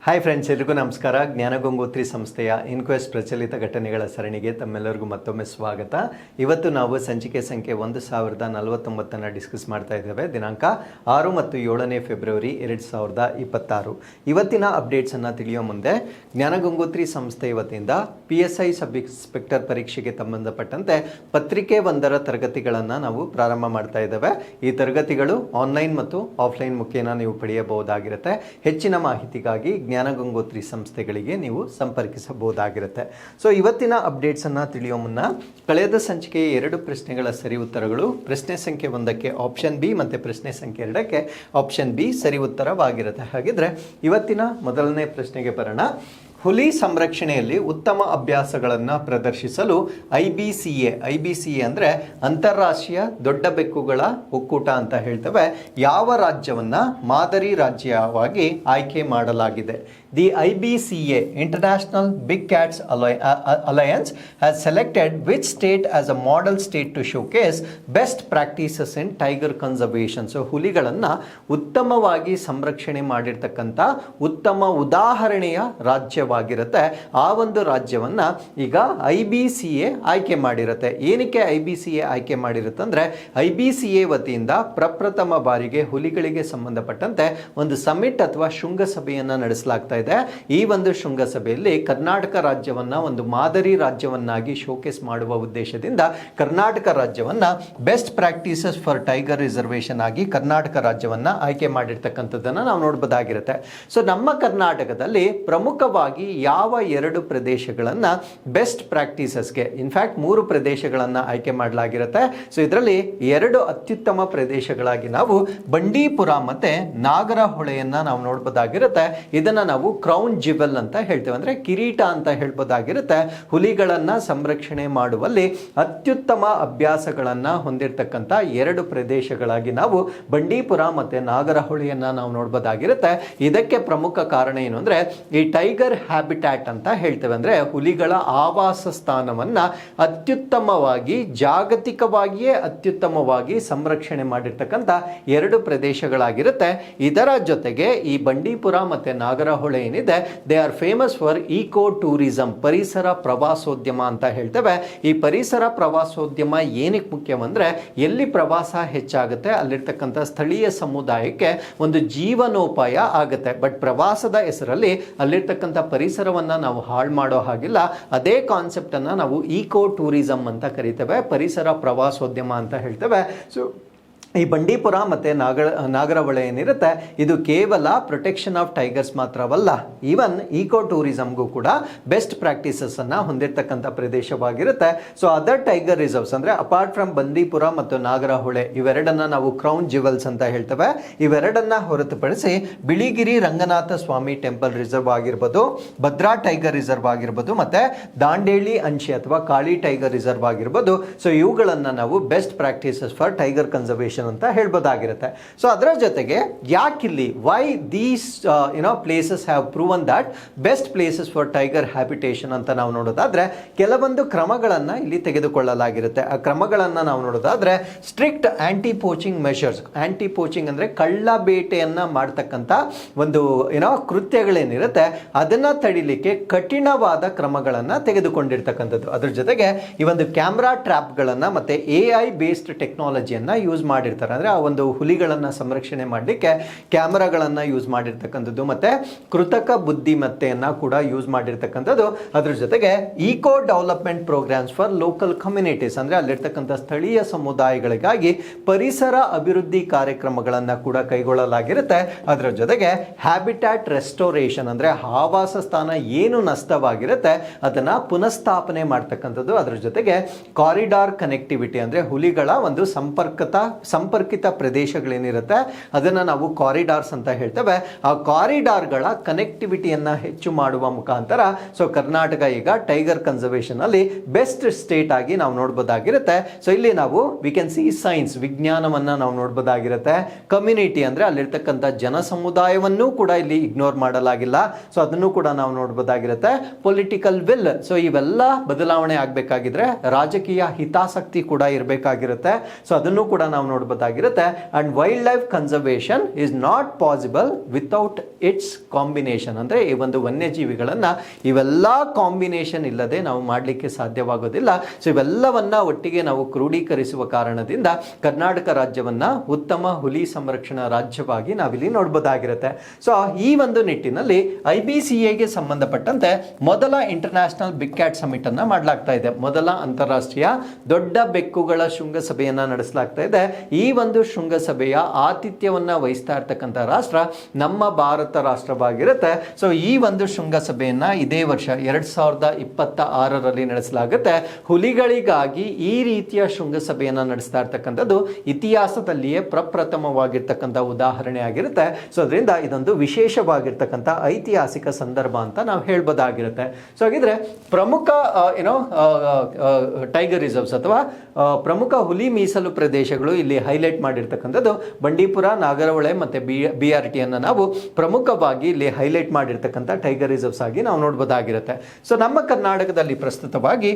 Hi friends, ಎಲ್ರಿಗೂ ನಮಸ್ಕಾರ. ಜ್ಞಾನಗಂಗೋತ್ರಿ ಸಂಸ್ಥೆಯ ಇನ್ಕ್ವೆಸ್ಟ್ ಪ್ರಚಲಿತ ಘಟನೆಗಳ ಸರಣಿಗೆ ತಮ್ಮೆಲ್ಲರಿಗೂ ಮತ್ತೊಮ್ಮೆ ಸ್ವಾಗತ. ಇವತ್ತು ನಾವು ಸಂಚಿಕೆ ಸಂಖ್ಯೆ 1049 ಡಿಸ್ಕಸ್ ಮಾಡ್ತಾ ಇದ್ದೇವೆ. ದಿನಾಂಕ 6 ಮತ್ತು 7ನೇ ಫೆಬ್ರವರಿ 2026. ಇವತ್ತಿನ ಅಪ್ಡೇಟ್ಸನ್ನು ತಿಳಿಯೋ ಮುಂದೆ ಜ್ಞಾನಗಂಗೋತ್ರಿ ಸಂಸ್ಥೆ ವತಿಯಿಂದ PSI ಸಬ್ ಇನ್ಸ್ಪೆಕ್ಟರ್ ಪರೀಕ್ಷೆಗೆ ಸಂಬಂಧಪಟ್ಟಂತೆ ಪತ್ರಿಕೆ 1ರ ತರಗತಿಗಳನ್ನು ನಾವು ಪ್ರಾರಂಭ ಮಾಡ್ತಾ ಇದ್ದೇವೆ. ಈ ತರಗತಿಗಳು ಆನ್ಲೈನ್ ಮತ್ತು ಆಫ್ಲೈನ್ ಮುಖೇನ ನೀವು ಪಡೆಯಬಹುದಾಗಿರುತ್ತೆ. ಹೆಚ್ಚಿನ ಮಾಹಿತಿಗಾಗಿ ಜ್ಞಾನಗಂಗೋತ್ರಿ ಸಂಸ್ಥೆಗಳಿಗೆ ನೀವು ಸಂಪರ್ಕಿಸಬಹುದಾಗಿರುತ್ತೆ. ಸೊ ಇವತ್ತಿನ ಅಪ್ಡೇಟ್ಸನ್ನು ತಿಳಿಯೋ ಮುನ್ನ ಕಳೆದ ಸಂಚಿಕೆಯ 2 ಪ್ರಶ್ನೆಗಳ ಸರಿ ಉತ್ತರಗಳು ಪ್ರಶ್ನೆ ಸಂಖ್ಯೆ 1ಕ್ಕೆ ಆಪ್ಷನ್ ಬಿ ಮತ್ತು ಪ್ರಶ್ನೆ ಸಂಖ್ಯೆ 2ಕ್ಕೆ ಆಪ್ಷನ್ ಬಿ ಸರಿ ಉತ್ತರವಾಗಿರುತ್ತೆ. ಹಾಗಿದ್ರೆ ಇವತ್ತಿನ ಮೊದಲನೇ ಪ್ರಶ್ನೆಗೆ ಬರೋಣ. ಹುಲಿ ಸಂರಕ್ಷಣೆಯಲ್ಲಿ ಉತ್ತಮ ಅಭ್ಯಾಸಗಳನ್ನು ಪ್ರದರ್ಶಿಸಲು IBCA ಅಂದರೆ ಅಂತಾರಾಷ್ಟ್ರೀಯ ದೊಡ್ಡ ಬೆಕ್ಕುಗಳ ಒಕ್ಕೂಟ ಅಂತ ಹೇಳ್ತೇವೆ, ಯಾವ ರಾಜ್ಯವನ್ನು ಮಾದರಿ ರಾಜ್ಯವಾಗಿ ಆಯ್ಕೆ ಮಾಡಲಾಗಿದೆ? The IBCA International Big Cats Alliance has selected which state as a model state to showcase best practices in tiger conservation. So ಹುಲಿಗಳನ್ನು ಉತ್ತಮವಾಗಿ ಸಂರಕ್ಷಣೆ ಮಾಡಿರ್ತಕ್ಕಂಥ ಉತ್ತಮ ಉದಾಹರಣೆಯ ರಾಜ್ಯವಾಗಿರುತ್ತೆ. ಆ ಒಂದು ರಾಜ್ಯವನ್ನು ಈಗ IBCA ಆಯ್ಕೆ ಮಾಡಿರುತ್ತೆ. ಏನಕ್ಕೆ IBCA ಆಯ್ಕೆ ಮಾಡಿರುತ್ತೆ ಅಂದರೆ, IBCA ವತಿಯಿಂದ ಪ್ರಪ್ರಥಮ ಬಾರಿಗೆ ಹುಲಿಗಳಿಗೆ ಸಂಬಂಧಪಟ್ಟಂತೆ ಒಂದು ಸಮಿಟ್ ಅಥವಾ ಶೃಂಗಸಭೆಯನ್ನು ನಡೆಸಲಾಗ್ತಾ ಇದೆ. ಈ ಒಂದು ಶೃಂಗಸಭೆಯಲ್ಲಿ ಕರ್ನಾಟಕ ರಾಜ್ಯವನ್ನ ಒಂದು ಮಾದರಿ ರಾಜ್ಯವನ್ನಾಗಿ ಶೋಕೇಸ್ ಮಾಡುವ ಉದ್ದೇಶದಿಂದ ಕರ್ನಾಟಕ ರಾಜ್ಯವನ್ನ best practices for tiger reservation ಆಗಿ ಕರ್ನಾಟಕ ರಾಜ್ಯವನ್ನ ಆಯ್ಕೆ ಮಾಡಿರ್ತಕ್ಕಂಥದ್ದನ್ನು ನಾವು ನೋಡಬಹುದಾಗಿರುತ್ತೆ. ಸೊ ನಮ್ಮ ಕರ್ನಾಟಕದಲ್ಲಿ ಪ್ರಮುಖವಾಗಿ ಯಾವ 2 ಪ್ರದೇಶಗಳನ್ನ ಬೆಸ್ಟ್ ಪ್ರಾಕ್ಟೀಸಸ್ಗೆ, ಇನ್ಫ್ಯಾಕ್ಟ್ 3 ಪ್ರದೇಶಗಳನ್ನ ಆಯ್ಕೆ ಮಾಡಲಾಗಿರುತ್ತೆ. ಸೊ ಇದರಲ್ಲಿ 2 ಅತ್ಯುತ್ತಮ ಪ್ರದೇಶಗಳಾಗಿ ನಾವು ಬಂಡೀಪುರ ಮತ್ತೆ ನಾಗರಹೊಳೆಯನ್ನ ನಾವು ನೋಡಬಹುದಾಗಿರುತ್ತೆ. ಇದನ್ನ ನಾವು ಕ್ರೌನ್ ಜಿವೆಲ್ ಅಂತ ಹೇಳ್ತೇವೆ, ಅಂದ್ರೆ ಕಿರೀಟ ಅಂತ ಹೇಳ್ಬೋದಾಗಿರುತ್ತೆ. ಹುಲಿಗಳನ್ನ ಸಂರಕ್ಷಣೆ ಮಾಡುವಲ್ಲಿ ಅತ್ಯುತ್ತಮ ಅಭ್ಯಾಸಗಳನ್ನ ಹೊಂದಿರತಕ್ಕಂಥ 2 ಪ್ರದೇಶಗಳಾಗಿ ನಾವು ಬಂಡೀಪುರ ಮತ್ತೆ ನಾಗರಹೊಳೆಯನ್ನ ನಾವು ನೋಡಬಹುದಾಗಿರುತ್ತೆ. ಇದಕ್ಕೆ ಪ್ರಮುಖ ಕಾರಣ ಏನು ಅಂದ್ರೆ, ಈ ಟೈಗರ್ ಹ್ಯಾಬಿಟ್ಯಾಟ್ ಅಂತ ಹೇಳ್ತೇವೆ, ಅಂದ್ರೆ ಹುಲಿಗಳ ಆವಾಸ ಸ್ಥಾನವನ್ನ ಅತ್ಯುತ್ತಮವಾಗಿ, ಜಾಗತಿಕವಾಗಿಯೇ ಅತ್ಯುತ್ತಮವಾಗಿ ಸಂರಕ್ಷಣೆ ಮಾಡಿರ್ತಕ್ಕಂಥ 2 ಪ್ರದೇಶಗಳಾಗಿರುತ್ತೆ. ಇದರ ಜೊತೆಗೆ ಈ ಬಂಡೀಪುರ ಮತ್ತೆ ನಾಗರಹೊಳೆ ಏನಿದೆ, they are famous for eco tourism, ಪರಿಸರ ಪ್ರವಾಸೋದ್ಯಮ ಅಂತ ಹೇಳ್ತೇವೆ. ಈ ಪರಿಸರ ಪ್ರವಾಸೋದ್ಯಮ ಏನಕ್ಕೆ ಮುಖ್ಯವಂದ್ರೆ, ಎಲ್ಲಿ ಪ್ರವಾಸ ಹೆಚ್ಚಾಗುತ್ತೆ ಅಲ್ಲಿರ್ತಕ್ಕಂಥ ಸ್ಥಳೀಯ ಸಮುದಾಯಕ್ಕೆ ಒಂದು ಜೀವನೋಪಾಯ ಆಗುತ್ತೆ. ಬಟ್ ಪ್ರವಾಸದ ಹೆಸರಲ್ಲಿ ಅಲ್ಲಿರ್ತಕ್ಕಂಥ ಪರಿಸರವನ್ನ ನಾವು ಹಾಳು ಮಾಡೋ ಹಾಗಿಲ್ಲ. ಅದೇ ಕಾನ್ಸೆಪ್ಟ್ ಅನ್ನ ನಾವು ಈಕೋ ಟೂರಿಸಂ ಅಂತ ಕರಿತೇವೆ, ಪರಿಸರ ಪ್ರವಾಸೋದ್ಯಮ ಅಂತ ಹೇಳ್ತೇವೆ. ಸೊ ಈ ಬಂಡೀಪುರ ಮತ್ತು ನಾಗರಹೊಳೆ ಏನಿರುತ್ತೆ, ಇದು ಕೇವಲ ಪ್ರೊಟೆಕ್ಷನ್ ಆಫ್ ಟೈಗರ್ಸ್ ಮಾತ್ರವಲ್ಲ, ಈವನ್ ಈಕೋ ಟೂರಿಸಮ್ಗೂ ಕೂಡ ಬೆಸ್ಟ್ ಪ್ರಾಕ್ಟೀಸಸ್ ಅನ್ನ ಹೊಂದಿರತಕ್ಕಂಥ ಪ್ರದೇಶವಾಗಿರುತ್ತೆ. ಸೊ ಅದರ್ ಟೈಗರ್ ರಿಸರ್ವ್ಸ್ ಅಂದರೆ ಅಪಾರ್ಟ್ ಫ್ರಮ್ ಬಂಡೀಪುರ ಮತ್ತು ನಾಗರಹೊಳೆ, ಇವೆರಡನ್ನ ನಾವು ಕ್ರೌನ್ ಜಿವೆಲ್ಸ್ ಅಂತ ಹೇಳ್ತೇವೆ. ಇವೆರಡನ್ನ ಹೊರತುಪಡಿಸಿ ಬಿಳಿಗಿರಿ ರಂಗನಾಥ ಸ್ವಾಮಿ ಟೆಂಪಲ್ ರಿಸರ್ವ್ ಆಗಿರ್ಬೋದು, ಭದ್ರಾ ಟೈಗರ್ ರಿಸರ್ವ್ ಆಗಿರ್ಬೋದು, ಮತ್ತೆ ದಾಂಡೇಲಿ ಅಂಶಿ ಅಥವಾ ಕಾಳಿ ಟೈಗರ್ ರಿಸರ್ವ್ ಆಗಿರ್ಬೋದು. ಸೊ ಇವುಗಳನ್ನು ನಾವು best practices for tiger conservation ಅಂತ ಹೇಳ್ಬೋದಾಗಿರುತ್ತೆ. ಸೊ ಅದರ ಜೊತೆಗೆ ಯಾಕಿಲ್ಲಿ why these places have proven that best places for tiger habitation ಅಂತ ನಾವು ನೋಡೋದಾದ್ರೆ, ಕೆಲವೊಂದು ಕ್ರಮಗಳನ್ನು ಇಲ್ಲಿ ತೆಗೆದುಕೊಳ್ಳಲಾಗಿರುತ್ತೆ. ಆ ಕ್ರಮಗಳನ್ನು ನಾವು ನೋಡೋದಾದ್ರೆ, strict anti poaching measures. Anti poaching ಅಂದ್ರೆ ಕಳ್ಳ ಬೇಟೆಯನ್ನ ಮಾಡ್ತಕ್ಕಂಥ ಒಂದು ಕೃತ್ಯಗಳೇನಿರುತ್ತೆ ಅದನ್ನ ತಡಿಲಿಕ್ಕೆ ಕಠಿಣವಾದ ಕ್ರಮಗಳನ್ನು ತೆಗೆದುಕೊಂಡಿರ್ತಕ್ಕಂಥದ್ದು. ಅದ್ರ ಜೊತೆಗೆ ಈ ಒಂದು ಕ್ಯಾಮ್ರಾ ಟ್ರ್ಯಾಪ್ಗಳನ್ನ ಮತ್ತೆ AI ಬೇಸ್ಡ್ ಟೆಕ್ನಾಲಜಿಯನ್ನ ಯೂಸ್ ಮಾಡಿರ್ತಾರೆ. ಅಂದ್ರೆ ಆ ಒಂದು ಹುಲಿಗಳನ್ನ ಸಂರಕ್ಷಣೆ ಮಾಡಲಿಕ್ಕೆ ಕ್ಯಾಮರಾಗಳನ್ನ ಯೂಸ್ ಮಾಡಿರ್ತಕ್ಕಂಥದ್ದು, ಮತ್ತೆ ಕೃತಕ ಬುದ್ಧಿಮತ್ತೆಯನ್ನ ಕೂಡ ಯೂಸ್ ಮಾಡಿರ್ತಕ್ಕಂಥದ್ದು. ಅದ್ರ ಜೊತೆಗೆ eco development programmes for local communities, ಅಂದ್ರೆ ಅಲ್ಲಿರ್ತಕ್ಕಂಥ ಸ್ಥಳೀಯ ಸಮುದಾಯಗಳಿಗಾಗಿ ಪರಿಸರ ಅಭಿವೃದ್ಧಿ ಕಾರ್ಯಕ್ರಮಗಳನ್ನ ಕೂಡ ಕೈಗೊಳ್ಳಲಾಗಿರುತ್ತೆ. ಅದರ ಜೊತೆಗೆ ಹ್ಯಾಬಿಟ್ಯಾಟ್ ರೆಸ್ಟೋರೇಷನ್, ಅಂದ್ರೆ ಆವಾಸ ಸ್ಥಾನ ಏನು ನಷ್ಟವಾಗಿರುತ್ತೆ ಅದನ್ನ ಪುನಃಸ್ಥಾಪನೆ ಮಾಡ್ತಕ್ಕಂಥದ್ದು. ಅದರ ಜೊತೆಗೆ ಕಾರಿಡಾರ್ ಕನೆಕ್ಟಿವಿಟಿ, ಅಂದ್ರೆ ಹುಲಿಗಳ ಒಂದು ಸಂಪರ್ಕಿತ ಪ್ರದೇಶಗಳೇನಿರುತ್ತೆ ಅದನ್ನು ನಾವು ಕಾರಿಡಾರ್ಸ್ ಅಂತ ಹೇಳ್ತೇವೆ. ಆ ಕಾರಿಡಾರ್ಗಳ ಕನೆಕ್ಟಿವಿಟಿಯನ್ನು ಹೆಚ್ಚು ಮಾಡುವ ಮುಖಾಂತರ ಸೊ ಕರ್ನಾಟಕ ಈಗ ಟೈಗರ್ ಕನ್ಸರ್ವೇಷನ್ ಅಲ್ಲಿ ಬೆಸ್ಟ್ ಸ್ಟೇಟ್ ಆಗಿ ನಾವು ನೋಡಬಹುದಾಗಿರುತ್ತೆ. ಸೊ ಇಲ್ಲಿ ನಾವು ವಿ ಕ್ಯಾನ್ ಸಿ ಸೈನ್ಸ್, ವಿಜ್ಞಾನವನ್ನು ನಾವು ನೋಡಬಹುದಾಗಿರುತ್ತೆ. ಕಮ್ಯುನಿಟಿ ಅಂದರೆ ಅಲ್ಲಿರ್ತಕ್ಕಂಥ ಜನ ಸಮುದಾಯವನ್ನು ಕೂಡ ಇಲ್ಲಿ ಇಗ್ನೋರ್ ಮಾಡಲಾಗಿಲ್ಲ. ಸೊ ಅದನ್ನು ಕೂಡ ನಾವು ನೋಡಬಹುದಾಗಿರುತ್ತೆ. ಪೊಲಿಟಿಕಲ್ ವಿಲ್, ಸೊ ಇವೆಲ್ಲ ಬದಲಾವಣೆ ಆಗಬೇಕಾಗಿದ್ರೆ ರಾಜಕೀಯ ಹಿತಾಸಕ್ತಿ ಕೂಡ ಇರಬೇಕಾಗಿರುತ್ತೆ. ಸೊ ಅದನ್ನು ಕೂಡ ನಾವು ನೋಡಬಹುದು. ನೋಡ್ಬೋದಾಗಿರುತ್ತೆ. And wildlife conservation is not possible without its combination. ಅಂದರೆ ಈ ಒಂದು ವನ್ಯಜೀವಿಗಳನ್ನು ಇವೆಲ್ಲ ಕಾಂಬಿನೇಷನ್ ಇಲ್ಲದೆ ನಾವು ಮಾಡಲಿಕ್ಕೆ ಸಾಧ್ಯವಾಗೋದಿಲ್ಲ. ಸೊ ಇವೆಲ್ಲವನ್ನ ಒಟ್ಟಿಗೆ ನಾವು ಕ್ರೋಢೀಕರಿಸುವ ಕಾರಣದಿಂದ ಕರ್ನಾಟಕ ರಾಜ್ಯವನ್ನ ಉತ್ತಮ ಹುಲಿ ಸಂರಕ್ಷಣಾ ರಾಜ್ಯವಾಗಿ ನಾವಿಲ್ಲಿ ನೋಡ್ಬೋದಾಗಿರುತ್ತೆ. ಸೊ ಈ ಒಂದು ನಿಟ್ಟಿನಲ್ಲಿ IBCAಗೆ ಸಂಬಂಧಪಟ್ಟಂತೆ ಮೊದಲ ಇಂಟರ್ನ್ಯಾಷನಲ್ ಬಿಗ್ ಕ್ಯಾಟ್ ಸಮಿಟ್ ಅನ್ನ ಮಾಡಲಾಗ್ತಾ ಇದೆ. ಮೊದಲ ಅಂತಾರಾಷ್ಟ್ರೀಯ ದೊಡ್ಡ ಬೆಕ್ಕುಗಳ ಶೃಂಗಸಭೆಯನ್ನ ನಡೆಸಲಾಗ್ತಾ ಇದೆ. ಈ ಒಂದು ಶೃಂಗಸಭೆಯ ಆತಿಥ್ಯವನ್ನ ವಹಿಸ್ತಾ ಇರ್ತಕ್ಕಂಥ ರಾಷ್ಟ್ರ ನಮ್ಮ ಭಾರತ ರಾಷ್ಟ್ರವಾಗಿರುತ್ತೆ. ಸೊ ಈ ಒಂದು ಶೃಂಗಸಭೆಯನ್ನ ಇದೇ ವರ್ಷ 2026ರಲ್ಲಿ ನಡೆಸಲಾಗುತ್ತೆ. ಹುಲಿಗಳಿಗಾಗಿ ಈ ರೀತಿಯ ಶೃಂಗಸಭೆಯನ್ನ ನಡೆಸ್ತಾ ಇರ್ತಕ್ಕಂಥದ್ದು ಇತಿಹಾಸದಲ್ಲಿಯೇ ಪ್ರಪ್ರಥಮವಾಗಿರ್ತಕ್ಕಂಥ ಉದಾಹರಣೆ ಆಗಿರುತ್ತೆ. ಸೊ ಅದರಿಂದ ಇದೊಂದು ವಿಶೇಷವಾಗಿರ್ತಕ್ಕಂಥ ಐತಿಹಾಸಿಕ ಸಂದರ್ಭ ಅಂತ ನಾವು ಹೇಳ್ಬೋದಾಗಿರುತ್ತೆ. ಸೊ ಹಾಗಿದ್ರೆ ಪ್ರಮುಖ ಟೈಗರ್ ರಿಸರ್ವ್ಸ್ ಅಥವಾ ಪ್ರಮುಖ ಹುಲಿ ಮೀಸಲು ಪ್ರದೇಶಗಳು ಇಲ್ಲಿ ಹೈಲೈಟ್ ಮಾಡಿರ್ತಕ್ಕಂಥದ್ದು ಬಂಡೀಪುರ, ನಾಗರಹೊಳೆ ಮತ್ತು BRT ಅನ್ನು ನಾವು ಪ್ರಮುಖವಾಗಿ ಇಲ್ಲಿ ಹೈಲೈಟ್ ಮಾಡಿರ್ತಕ್ಕಂಥ ಟೈಗರ್ ರಿಸರ್ವ್ಸ್ ಆಗಿ ನಾವು ನೋಡ್ಬೋದಾಗಿರುತ್ತೆ. ಸೊ ನಮ್ಮ ಕರ್ನಾಟಕದಲ್ಲಿ ಪ್ರಸ್ತುತವಾಗಿ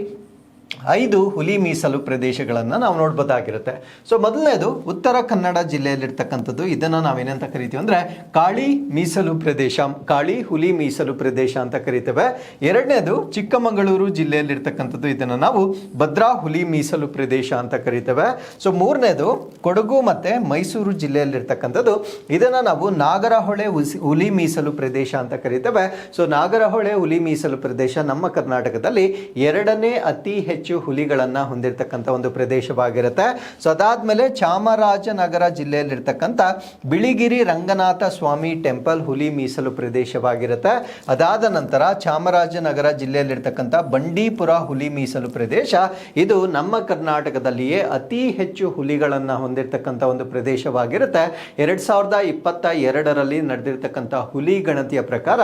5 ಹುಲಿ ಮೀಸಲು ಪ್ರದೇಶಗಳನ್ನು ನಾವು ನೋಡ್ಬೋದಾಗಿರುತ್ತೆ. ಸೊ ಮೊದಲನೇದು ಉತ್ತರ ಕನ್ನಡ ಜಿಲ್ಲೆಯಲ್ಲಿರ್ತಕ್ಕಂಥದ್ದು. ಇದನ್ನು ನಾವೇನಂತ ಕರಿತೀವಿ ಅಂದರೆ ಕಾಳಿ ಮೀಸಲು ಪ್ರದೇಶ, ಕಾಳಿ ಹುಲಿ ಮೀಸಲು ಪ್ರದೇಶ ಅಂತ ಕರಿತೇವೆ. ಎರಡನೇದು ಚಿಕ್ಕಮಗಳೂರು ಜಿಲ್ಲೆಯಲ್ಲಿರ್ತಕ್ಕಂಥದ್ದು. ಇದನ್ನು ನಾವು ಭದ್ರಾ ಹುಲಿ ಮೀಸಲು ಪ್ರದೇಶ ಅಂತ ಕರಿತೇವೆ. ಸೊ ಮೂರನೇದು ಕೊಡಗು ಮತ್ತು ಮೈಸೂರು ಜಿಲ್ಲೆಯಲ್ಲಿರ್ತಕ್ಕಂಥದ್ದು. ಇದನ್ನು ನಾವು ನಾಗರಹೊಳೆ ಹುಲಿ ಮೀಸಲು ಪ್ರದೇಶ ಅಂತ ಕರಿತೇವೆ. ಸೊ ನಾಗರಹೊಳೆ ಹುಲಿ ಮೀಸಲು ಪ್ರದೇಶ ನಮ್ಮ ಕರ್ನಾಟಕದಲ್ಲಿ 2ನೇ ಅತಿ ಹೆಚ್ಚು ಹುಲಿಗಳನ್ನು ಹೊಂದಿರತಕ್ಕಂಥ ಒಂದು ಪ್ರದೇಶವಾಗಿರುತ್ತೆ. ಸೊ ಅದಾದ್ಮೇಲೆ ಚಾಮರಾಜನಗರ ಜಿಲ್ಲೆಯಲ್ಲಿರ್ತಕ್ಕಂಥ ಬಿಳಿಗಿರಿ ರಂಗನಾಥ ಸ್ವಾಮಿ ಟೆಂಪಲ್ ಹುಲಿ ಮೀಸಲು ಪ್ರದೇಶವಾಗಿರುತ್ತೆ. ಅದಾದ ನಂತರ ಚಾಮರಾಜನಗರ ಜಿಲ್ಲೆಯಲ್ಲಿರ್ತಕ್ಕಂಥ ಬಂಡೀಪುರ ಹುಲಿ ಮೀಸಲು ಪ್ರದೇಶ. ಇದು ನಮ್ಮ ಕರ್ನಾಟಕದಲ್ಲಿಯೇ ಅತಿ ಹೆಚ್ಚು ಹುಲಿಗಳನ್ನು ಹೊಂದಿರತಕ್ಕಂಥ ಒಂದು ಪ್ರದೇಶವಾಗಿರುತ್ತೆ. 2022ರಲ್ಲಿ ನಡೆದಿರ್ತಕ್ಕಂಥ ಹುಲಿ ಗಣತಿಯ ಪ್ರಕಾರ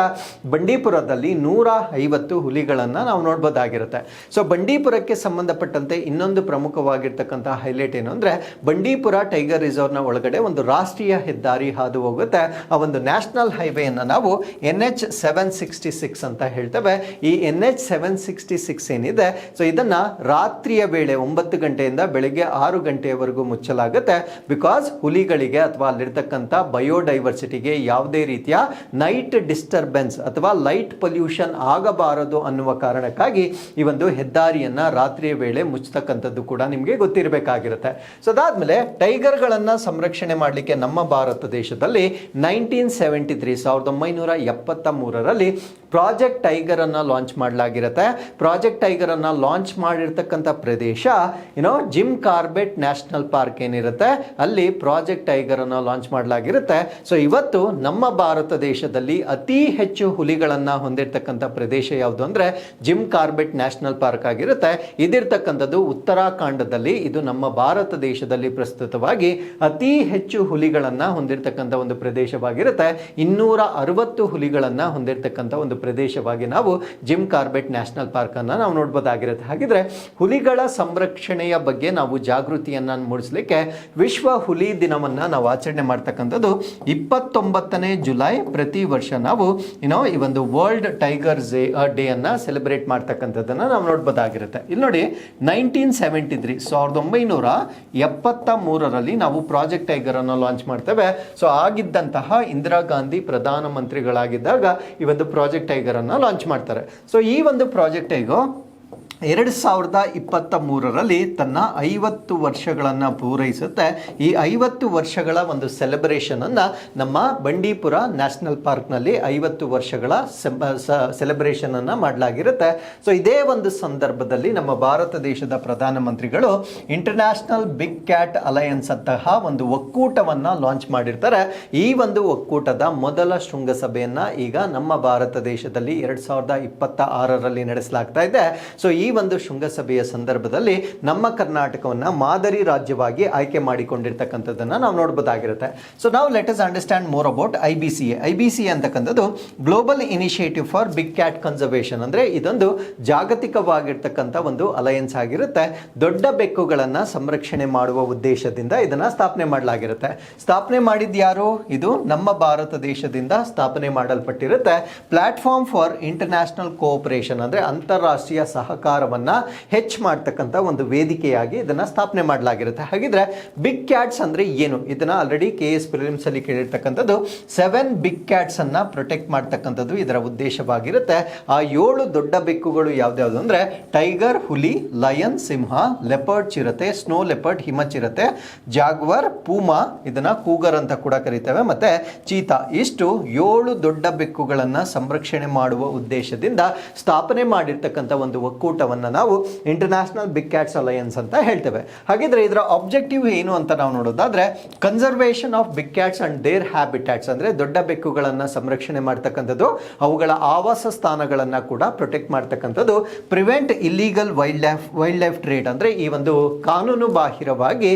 ಬಂಡೀಪುರದಲ್ಲಿ 150 ಹುಲಿಗಳನ್ನು ನಾವು ನೋಡ್ಬೋದಾಗಿರುತ್ತೆ. ಸೊ ಬಂಡೀಪುರಕ್ಕೆ ಸಂಬಂಧಪಟ್ಟಂತೆ ಇನ್ನೊಂದು ಪ್ರಮುಖವಾಗಿರ್ತಕ್ಕಂಥ ಹೈಲೈಟ್ ಏನು ಅಂದರೆ ಬಂಡೀಪುರ ಟೈಗರ್ ರಿಸರ್ವ್ನ ಒಳಗಡೆ ಒಂದು ರಾಷ್ಟ್ರೀಯ ಹೆದ್ದಾರಿ ಹಾದು ಹೋಗುತ್ತೆ. ಆ ಒಂದು ನ್ಯಾಷನಲ್ ಹೈವೇಯನ್ನು ನಾವು NH 766 ಅಂತ ಹೇಳ್ತೇವೆ. ಈ NH 766 ಏನಿದೆ, ಸೊ ಇದನ್ನು ರಾತ್ರಿಯ ವೇಳೆ 9 ಗಂಟೆಯಿಂದ ಬೆಳಗ್ಗೆ 6 ಗಂಟೆಯವರೆಗೂ ಮುಚ್ಚಲಾಗುತ್ತೆ. ಬಿಕಾಸ್ ಹುಲಿಗಳಿಗೆ ಅಥವಾ ಅಲ್ಲಿರ್ತಕ್ಕಂಥ ಬಯೋಡೈವರ್ಸಿಟಿಗೆ ಯಾವುದೇ ರೀತಿಯ ನೈಟ್ ಡಿಸ್ಟರ್ಬೆನ್ಸ್ ಅಥವಾ ಲೈಟ್ ಪೊಲ್ಯೂಷನ್ ಆಗಬಾರದು ಅನ್ನುವ ಕಾರಣಕ್ಕಾಗಿ ಈ ಒಂದು ಹೆದ್ದಾರಿಯನ್ನು ರಾತ್ರಿಯ ವೇಳೆ ಮುಚ್ಚತಕ್ಕಂಥದ್ದು ಕೂಡ ನಿಮಗೆ ಗೊತ್ತಿರಬೇಕಾಗಿರುತ್ತೆ. ಸೊ ಅದಾದ್ಮೇಲೆ ಟೈಗರ್ಗಳನ್ನು ಸಂರಕ್ಷಣೆ ಮಾಡಲಿಕ್ಕೆ ನಮ್ಮ ಭಾರತ ದೇಶದಲ್ಲಿ 1973ರಲ್ಲಿ ಪ್ರಾಜೆಕ್ಟ್ ಟೈಗರ್ ಅನ್ನು ಲಾಂಚ್ ಮಾಡಲಾಗಿರುತ್ತೆ. ಪ್ರಾಜೆಕ್ಟ್ ಟೈಗರ್ ಅನ್ನು ಲಾಂಚ್ ಮಾಡಿರ್ತಕ್ಕಂಥ ಪ್ರದೇಶ ಜಿಮ್ ಕಾರ್ಬೆಟ್ ನ್ಯಾಷನಲ್ ಪಾರ್ಕ್ ಏನಿರುತ್ತೆ ಅಲ್ಲಿ ಪ್ರಾಜೆಕ್ಟ್ ಟೈಗರ್ ಅನ್ನು ಲಾಂಚ್ ಮಾಡಲಾಗಿರುತ್ತೆ. ಸೊ ಇವತ್ತು ನಮ್ಮ ಭಾರತ ದೇಶದಲ್ಲಿ ಅತಿ ಹೆಚ್ಚು ಹುಲಿಗಳನ್ನು ಹೊಂದಿರತಕ್ಕಂಥ ಪ್ರದೇಶ ಯಾವುದು ಅಂದರೆ ಜಿಮ್ ಕಾರ್ಬೆಟ್ ನ್ಯಾಷನಲ್ ಪಾರ್ಕ್ ಆಗಿರುತ್ತೆ. ಇದಿರ್ತಕ್ಕಂಥದ್ದು ಉತ್ತರಾಖಂಡದಲ್ಲಿ. ಇದು ನಮ್ಮ ಭಾರತ ದೇಶದಲ್ಲಿ ಪ್ರಸ್ತುತವಾಗಿ ಅತಿ ಹೆಚ್ಚು ಹುಲಿಗಳನ್ನು ಹೊಂದಿರತಕ್ಕಂಥ ಒಂದು ಪ್ರದೇಶವಾಗಿರುತ್ತೆ. 260 ಹುಲಿಗಳನ್ನು ಹೊಂದಿರತಕ್ಕಂಥ ಒಂದು ಪ್ರದೇಶವಾಗಿ ನಾವು ಜಿಮ್ ಕಾರ್ಬೆಟ್ ನ್ಯಾಷನಲ್ ಪಾರ್ಕ್ ಅನ್ನು ನಾವು ನೋಡ್ಬೋದಾಗಿರುತ್ತೆ. ಹಾಗಿದ್ರೆ ಹುಲಿಗಳ ಸಂರಕ್ಷಣೆಯ ಬಗ್ಗೆ ನಾವು ಜಾಗೃತಿಯನ್ನು ಮೂಡಿಸಲಿಕ್ಕೆ ವಿಶ್ವ ಹುಲಿ ದಿನವನ್ನು ನಾವು ಆಚರಣೆ ಮಾಡ್ತಕ್ಕಂಥದ್ದು 29ನೇ ಜುಲೈ ಪ್ರತಿ ವರ್ಷ ನಾವು ಈ ಒಂದು ವರ್ಲ್ಡ್ ಟೈಗರ್ ಡೇ ಅನ್ನ ಸೆಲೆಬ್ರೇಟ್ ಮಾಡ್ತಕ್ಕಂಥದ್ದನ್ನು ನಾವು ನೋಡ್ಬೋದಾಗಿರುತ್ತೆ. ಇಲ್ಲಿ ನೋಡಿ 1973ರಲ್ಲಿ ನಾವು ಪ್ರಾಜೆಕ್ಟ್ ಟೈಗರ್ ಅನ್ನು ಲಾಂಚ್ ಮಾಡ್ತೇವೆ. ಸೊ ಆಗಿದ್ದಂತಹ ಇಂದಿರಾ ಗಾಂಧಿ ಪ್ರಧಾನಮಂತ್ರಿಗಳಾಗಿದ್ದಾಗ ಈ ಒಂದು ಪ್ರಾಜೆಕ್ಟ್ ಟೈಗರ್ ಅನ್ನು ಲಾಂಚ್ ಮಾಡ್ತಾರೆ. ಸೊ ಈ ಒಂದು ಪ್ರಾಜೆಕ್ಟ್ ಟೈಗರ್ 2023ರಲ್ಲಿ ತನ್ನ 50 ವರ್ಷಗಳನ್ನು ಪೂರೈಸುತ್ತೆ. ಈ 50 ವರ್ಷಗಳ ಒಂದು ಸೆಲೆಬ್ರೇಷನ್ ಅನ್ನು ನಮ್ಮ ಬಂಡೀಪುರ ನ್ಯಾಷನಲ್ ಪಾರ್ಕ್ನಲ್ಲಿ 50 ವರ್ಷಗಳ ಸೆಲೆಬ್ರೇಷನ್ ಅನ್ನು ಮಾಡಲಾಗಿರುತ್ತೆ. ಸೊ ಇದೇ ಒಂದು ಸಂದರ್ಭದಲ್ಲಿ ನಮ್ಮ ಭಾರತ ದೇಶದ ಪ್ರಧಾನಮಂತ್ರಿಗಳು ಇಂಟರ್ನ್ಯಾಷನಲ್ ಬಿಗ್ ಕ್ಯಾಟ್ ಅಲಯನ್ಸ್ ಅಂತಹ ಒಂದು ಒಕ್ಕೂಟವನ್ನು ಲಾಂಚ್ ಮಾಡಿರ್ತಾರೆ. ಈ ಒಂದು ಒಕ್ಕೂಟದ ಮೊದಲ ಶೃಂಗಸಭೆಯನ್ನು ಈಗ ನಮ್ಮ ಭಾರತ ದೇಶದಲ್ಲಿ 2026ರಲ್ಲಿ ನಡೆಸಲಾಗ್ತಾ ಇದೆ. ಸೊ ಈ ಒಂದು ಶೃಂಗಸಭೆಯ ಸಂದರ್ಭದಲ್ಲಿ ನಮ್ಮ ಕರ್ನಾಟಕವನ್ನು ಮಾದರಿ ರಾಜ್ಯವಾಗಿ ಆಯ್ಕೆ ಮಾಡಿಕೊಂಡಿರ್ತಕ್ಕಂಥದ್ದನ್ನು ನಾವು ನೋಡಬಹುದಾಗಿರುತ್ತೆ. ಸೊ ನಾವು let us understand more about IBCA ಅಂತಕ್ಕಂಥದ್ದು global initiative for big cat conservation. ಅಂದರೆ ಇದೊಂದು ಜಾಗತಿಕವಾಗಿರ್ತಕ್ಕಂಥ ಒಂದು ಅಲಯನ್ಸ್ ಆಗಿರುತ್ತೆ. ದೊಡ್ಡ ಬೆಕ್ಕುಗಳನ್ನು ಸಂರಕ್ಷಣೆ ಮಾಡುವ ಉದ್ದೇಶದಿಂದ ಇದನ್ನು ಸ್ಥಾಪನೆ ಮಾಡಲಾಗಿರುತ್ತೆ. ಸ್ಥಾಪನೆ ಮಾಡಿದ್ಯಾರು? ಇದು ನಮ್ಮ ಭಾರತ ದೇಶದಿಂದ ಸ್ಥಾಪನೆ ಮಾಡಲ್ಪಟ್ಟಿರುತ್ತೆ. ಪ್ಲಾಟ್ಫಾರ್ಮ್ ಫಾರ್ ಇಂಟರ್ನ್ಯಾಷನಲ್ ಕೋಆಪರೇಷನ್ ಅಂದರೆ ಅಂತಾರಾಷ್ಟ್ರೀಯ ಸಹಕಾರ ವ್ಯಾಪಾರವನ್ನ ಹೆಚ್ಚು ಮಾಡ್ತಕ್ಕಂಥ ಒಂದು ವೇದಿಕೆಯಾಗಿ ಇದನ್ನ ಸ್ಥಾಪನೆ ಮಾಡಲಾಗಿರುತ್ತೆ. ಹಾಗಿದ್ರೆ ಬಿಗ್ ಕ್ಯಾಟ್ಸ್ ಅಂದ್ರೆ ಏನು? ಇದನ್ನ ಆಲ್ರೆಡಿ KS ಪ್ರಿಲಿಮ್ಸ್ ಅಲ್ಲಿ ಕೇಳಿರ್ತಕ್ಕಂಥದ್ದು. 7 ಬಿಗ್ ಕ್ಯಾಟ್ಸ್ ಅನ್ನ ಪ್ರೊಟೆಕ್ಟ್ ಮಾಡ್ತಕ್ಕಂಥದ್ದು ಇದರ ಉದ್ದೇಶವಾಗಿರುತ್ತೆ. ಆ 7 ದೊಡ್ಡ ಬೆಕ್ಕುಗಳು ಯಾವ್ದ್ಯಾವ್ದು ಅಂದ್ರೆ ಟೈಗರ್ ಹುಲಿ, ಲಯನ್ ಸಿಂಹ, ಲೆಪರ್ಡ್ ಚಿರತೆ, ಸ್ನೋ ಲೆಪರ್ಡ್ ಹಿಮ ಚಿರತೆ, ಜಾಗ್ವರ್, ಪೂಮಾ ಇದನ್ನ ಕೂಗರ್ ಅಂತ ಕೂಡ ಕರೀತೇವೆ, ಮತ್ತೆ ಚೀತಾ. ಇಷ್ಟು 7 ದೊಡ್ಡ ಬೆಕ್ಕುಗಳನ್ನ ಸಂರಕ್ಷಣೆ ಮಾಡುವ ಉದ್ದೇಶದಿಂದ ಸ್ಥಾಪನೆ ಮಾಡಿರ್ತಕ್ಕಂಥ ಒಂದು ಒಕ್ಕೂಟವನ್ನ ನಾವು ಇಂಟರ್ನ್ಯಾಷನಲ್ ಬಿಗ್ ಕ್ಯಾಟ್ಸ್ ಅಲಯನ್ಸ್ ಅಂತ ಹೇಳ್ತೇವೆ. ಹಾಗಿದ್ರೆ ಇದರ ಆಬ್ಜೆಕ್ಟಿವ್ ಏನು ಅಂತ ನಾವು ನೋಡೋದಾದ್ರೆ conservation of big cats and their habitats, ಅಂದ್ರೆ ದೊಡ್ಡ ಬೆಕ್ಕುಗಳನ್ನ ಸಂರಕ್ಷಣೆ ಮಾಡ್ತಕ್ಕಂಥದ್ದು, ಅವುಗಳ ಆವಾಸ ಸ್ಥಾನಗಳನ್ನ ಕೂಡ ಪ್ರೊಟೆಕ್ಟ್ ಮಾಡ್ತಕ್ಕಂಥದ್ದು, prevent illegal wild life trade, ಅಂದ್ರೆ ಈ ಒಂದು ಕಾನೂನು ಬಾಹಿರವಾಗಿ